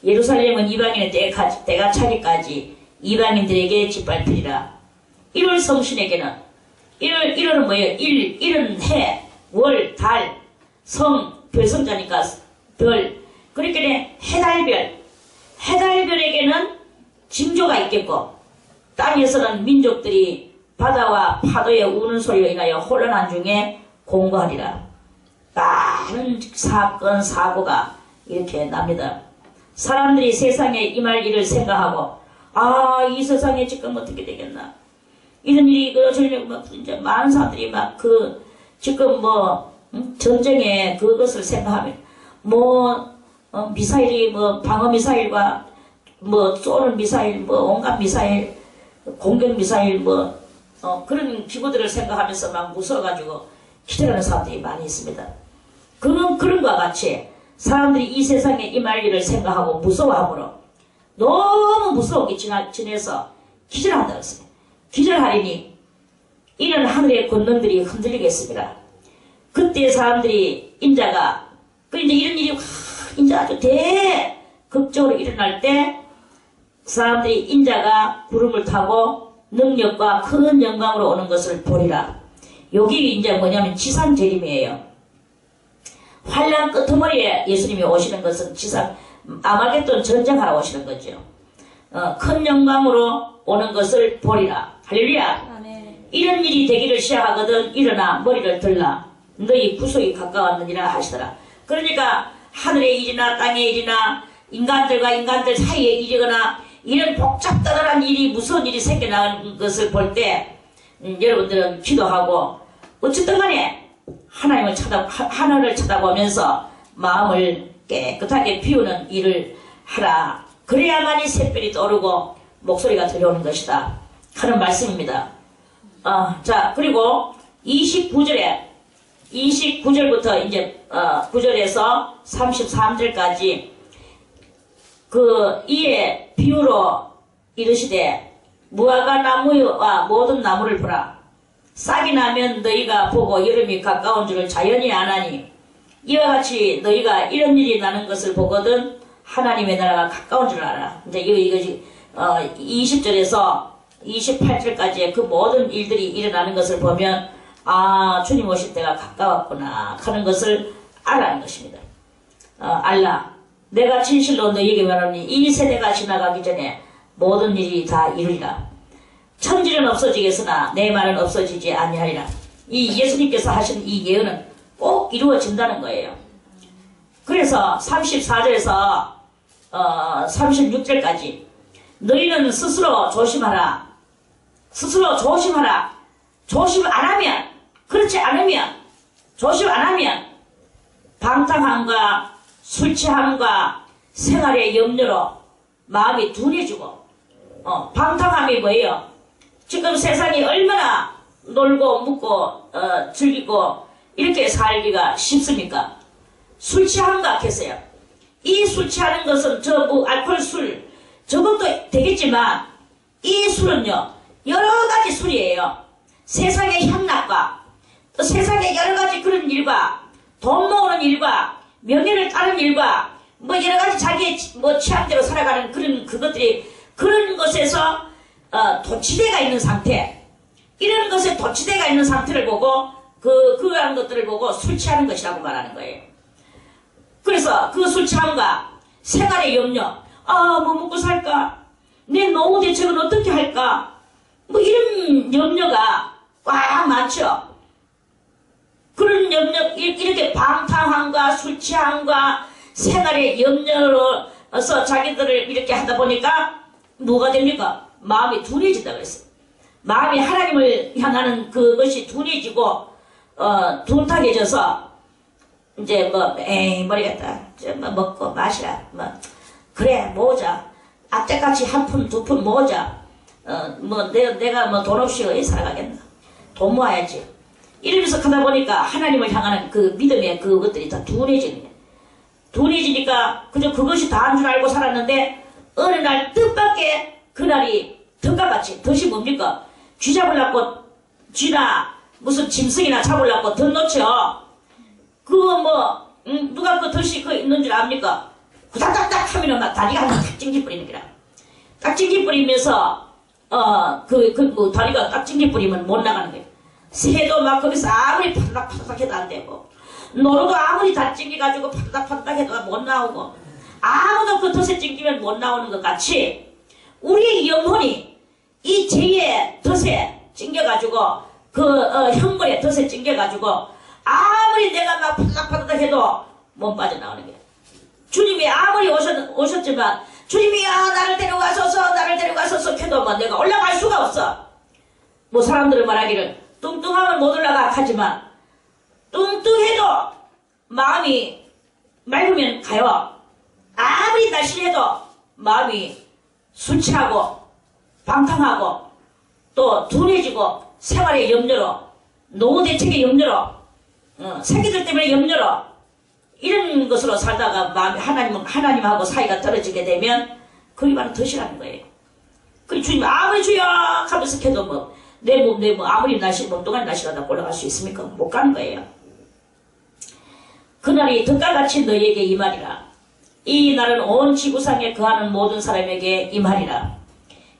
예루살렘은 이방인의 때가 차기까지 이방인들에게 짓밟히리라. 1월 성신에게는 1월은 뭐예요? 1은 해, 월, 달, 성, 별성자니까 별. 그러니까 해달별에게는 징조가 있겠고, 땅에서는 민족들이 바다와 파도의 우는 소리로 인하여 혼란한 중에 공고하리라. 많은 사건, 사고가 이렇게 납니다. 사람들이 세상에 임할 일을 생각하고, 이 세상에 지금 어떻게 되겠나. 이런 일이 저러려고 이제 많은 사람들이 지금 전쟁에 그것을 생각하면, 미사일이 방어 미사일과 쏘는 미사일, 온갖 미사일, 공격 미사일, 그런 기구들을 생각하면서 막 무서워가지고 기절하는 사람들이 많이 있습니다. 그런 것과 같이 사람들이 이 세상에 임할 일을 생각하고 무서워함으로 너무 무서우게 지내서 기절한다고 했습니다. 기절하리니 이런 하늘의 권능들이 흔들리겠습니다. 그때 사람들이 인자가 이제 이런 일이 이제 아주 대극적으로 일어날 때 사람들이 인자가 구름을 타고 능력과 큰 영광으로 오는 것을 보리라. 여기 이제 뭐냐면 지상 재림이에요. 환란 끄트머리에 예수님이 오시는 것은 아마겟돈 전쟁하러 오시는 거죠. 큰 영광으로 오는 것을 보리라. 할렐루야. 아멘. 이런 일이 되기를 시작하거든 일어나 머리를 들라. 너희 구속이 가까웠느니라 하시더라. 그러니까 하늘의 일이나 땅의 일이나 인간들과 인간들 사이에 일이거나 이런 복잡다단한 일이 무서운 일이 생겨나는 것을 볼 때 여러분들은 기도하고 어쨌든 간에 하나님을 쳐다보면서 마음을 깨끗하게 비우는 일을 하라. 그래야만이 샛별이 떠오르고 목소리가 들려오는 것이다 하는 말씀입니다. 자, 그리고 29절부터 이제 9절에서 33절까지 이에 비유로 이르시되 무화과 나무와 모든 나무를 보라. 싹이 나면 너희가 보고 여름이 가까운 줄을 자연히 아나니 이와 같이 너희가 이런 일이 나는 것을 보거든 하나님의 나라가 가까운 줄 알아. 이제 이것이 20절에서 28절까지의 그 모든 일들이 일어나는 것을 보면 주님 오실 때가 가까웠구나 하는 것을 알라는 것입니다. 알라. 내가 진실로 너희에게 말하니 이 세대가 지나가기 전에 모든 일이 다 이루리라. 천지는 없어지겠으나 내 말은 없어지지 아니하리라. 이 예수님께서 하신 이 예언은 꼭 이루어진다는 거예요. 그래서 34절에서 36절까지 너희는 스스로 조심하라. 스스로 조심하라. 조심 안 하면, 그렇지 않으면, 조심 안 하면 방탕함과 술 취함과 생활의 염려로 마음이 둔해지고, 방탕함이 뭐예요? 지금 세상이 얼마나 놀고 묵고 즐기고 이렇게 살기가 쉽습니까? 술 취함과 했어요. 이 술 취하는 것은 알코올 술 저것도 되겠지만 이 술은요 여러 가지 술이에요. 세상의 향락과 또 세상의 여러 가지 그런 일과 돈 모으는 일과 명예를 따는 일과 여러 가지 자기의 취향대로 살아가는 그것들이 그런 것에서 도취대가 있는 상태, 이런 것에 도취대가 있는 상태를 보고 그러한 것들을 보고 술 취하는 것이라고 말하는 거예요. 그래서 그 술 취함과 생활의 염려, 뭐 먹고 살까? 내 노후 대책은 어떻게 할까? 이런 염려가 꽉 많죠. 그런 염려, 이렇게 방탕함과 술 취함과 생활의 염려로서 자기들을 이렇게 하다 보니까 뭐가 됩니까? 마음이 둔해진다고 했어요. 마음이 하나님을 향하는 그것이 둔해지고 둔탁해져서 이제 모르겠다. 먹고 마시라. 그래 모으자. 악재같이 한 푼 두 푼 모으자. 내가 돈 없이 어디 살아가겠나. 돈 모아야지. 이러면서 하다 보니까 하나님을 향하는 그 믿음의 그것들이 다 둔해지는 거예요. 둔해지니까 그저 그것이 다인 줄 알고 살았는데 어느 날 뜻밖의 그날이 덧같이 덫이 뭡니까? 쥐 잡으려고 쥐나 무슨 짐승이나 잡으려고 덧 놓죠. 그거 누가 그 덫이 있는 줄 압니까? 후닥닥닥 하면은 막 다리가 막 찡찡 뿌리는 거라. 딱 찡찡 뿌리면서, 뭐 다리가 딱 찡찡 뿌리면 못 나가는 거예요. 새도 막 거기서 아무리 파닥파닥 해도 안 되고, 노루도 아무리 다 찡겨가지고 파닥파닥 해도 못 나오고, 아무도 그 덫에 찡기면 못 나오는 것 같이, 우리의 영혼이 이 죄의 덫에 찡겨가지고, 형벌의 덫에 찡겨가지고, 아무리 내가 막 파닥파닥 해도 못 빠져나오는 거예요. 주님이 아무리 오셨지만, 주님이야, 나를 데려가소서, 해도 뭐 내가 올라갈 수가 없어. 뭐 사람들은 말하기를, 뚱뚱하면 못 올라가 하지만, 뚱뚱해도 마음이 맑으면 가요. 아무리 날씬해도 마음이 술 취하고, 방탕하고, 또 둔해지고, 생활의 염려로, 노후 대책의 염려로, 새끼들 때문에 염려로, 이런 것으로 살다가 마음이 하나님하고 사이가 떨어지게 되면 그게 바로 덫이라는 거예요. 그 주님 아무리 주여 하면서 해도 뭐 내 몸 아무리 몸뚱아리 날씬하다 올라갈 수 있습니까? 못 가는 거예요. 그날이 덫과 같이 너희에게 임하리라. 이 날은 온 지구상에 거하는 모든 사람에게 임하리라.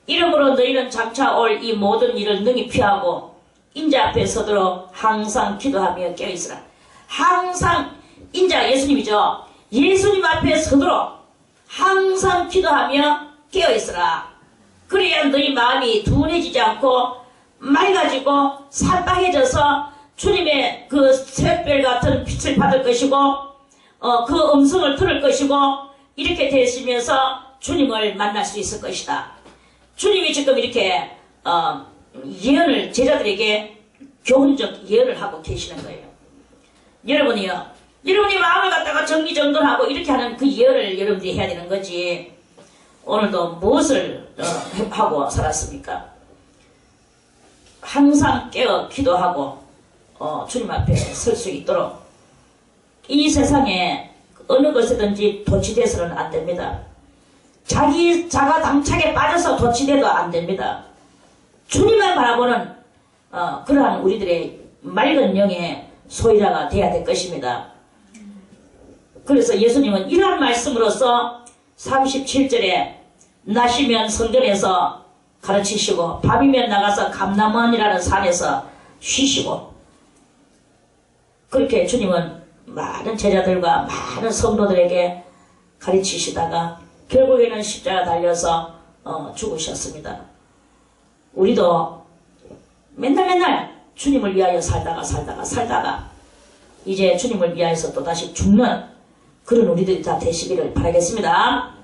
이러므로 너희는 장차 올 이 모든 일을 능히 피하고 인자 앞에 서도록 항상 기도하며 깨어있으라. 항상 인자 예수님이죠. 예수님 앞에 서도록 항상 기도하며 깨어있으라. 그래야 너희 마음이 둔해지지 않고 맑아지고 산방해져서 주님의 그 새별 같은 빛을 받을 것이고 그 음성을 들을 것이고 이렇게 되시면서 주님을 만날 수 있을 것이다. 주님이 지금 이렇게 예언을 제자들에게 교훈적 예언을 하고 계시는 거예요. 여러분이 마음을 갖다가 정리정돈하고 이렇게 하는 그 예언을 여러분들이 해야 되는 거지. 오늘도 무엇을 하고 살았습니까? 항상 깨어 기도하고 주님 앞에 설 수 있도록 이 세상에 어느 것이든지 도취돼서는 안 됩니다. 자가 당착에 빠져서 도취돼도 안 됩니다. 주님만 바라보는 그러한 우리들의 맑은 영의 소유자가 되어야 될 것입니다. 그래서 예수님은 이러한 말씀으로서 37절에 낮이면 성전에서 가르치시고 밤이면 나가서 감람원이라는 산에서 쉬시고 그렇게 주님은 많은 제자들과 많은 성도들에게 가르치시다가 결국에는 십자가 달려서 죽으셨습니다. 우리도 맨날 주님을 위하여 살다가 이제 주님을 위하여서 또다시 죽는 그런 우리들이 다 되시기를 바라겠습니다.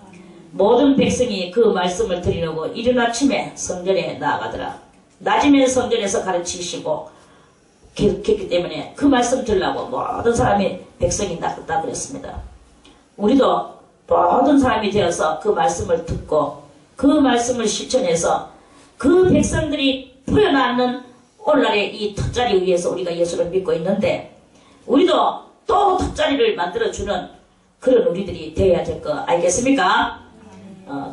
모든 백성이 그 말씀을 드리려고 이른 아침에 성전에 나아가더라. 낮이면 성전에서 가르치시고 계속했기 때문에 그 말씀 들으려고 모든 사람이 백성이 나갔다 그랬습니다. 우리도 모든 사람이 되어서 그 말씀을 듣고 그 말씀을 실천해서 그 백성들이 풀어나는 오늘날의 이 턱자리 위에서 우리가 예수를 믿고 있는데 우리도 또 턱자리를 만들어주는 그런 우리들이 되어야 될 거 알겠습니까?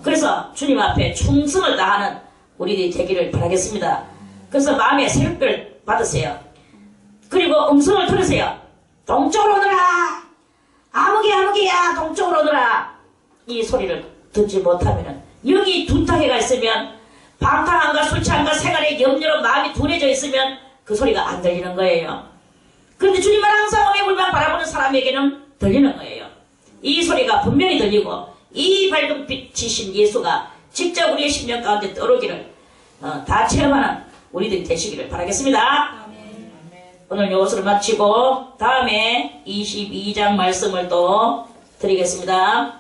그래서 주님 앞에 충성을 다하는 우리들이 되기를 바라겠습니다. 그래서 마음의 새벽별 받으세요. 그리고 음성을 들으세요. 동쪽으로 오너라. 아무개야 동쪽으로 오너라. 이 소리를 듣지 못하면 영이 둔탁해가 있으면 방탕함과 술취함과 생활의 염려로 마음이 둔해져 있으면 그 소리가 안 들리는 거예요. 그런데 주님을 항상 오해불만 바라보는 사람에게는 들리는 거예요. 이 소리가 분명히 들리고 이 밝은 빛이신 예수가 직접 우리의 심령 가운데 떠오르기를 다 체험하는 우리들이 되시기를 바라겠습니다. 아멘. 오늘 이것으로 마치고 다음에 22장 말씀을 또 드리겠습니다.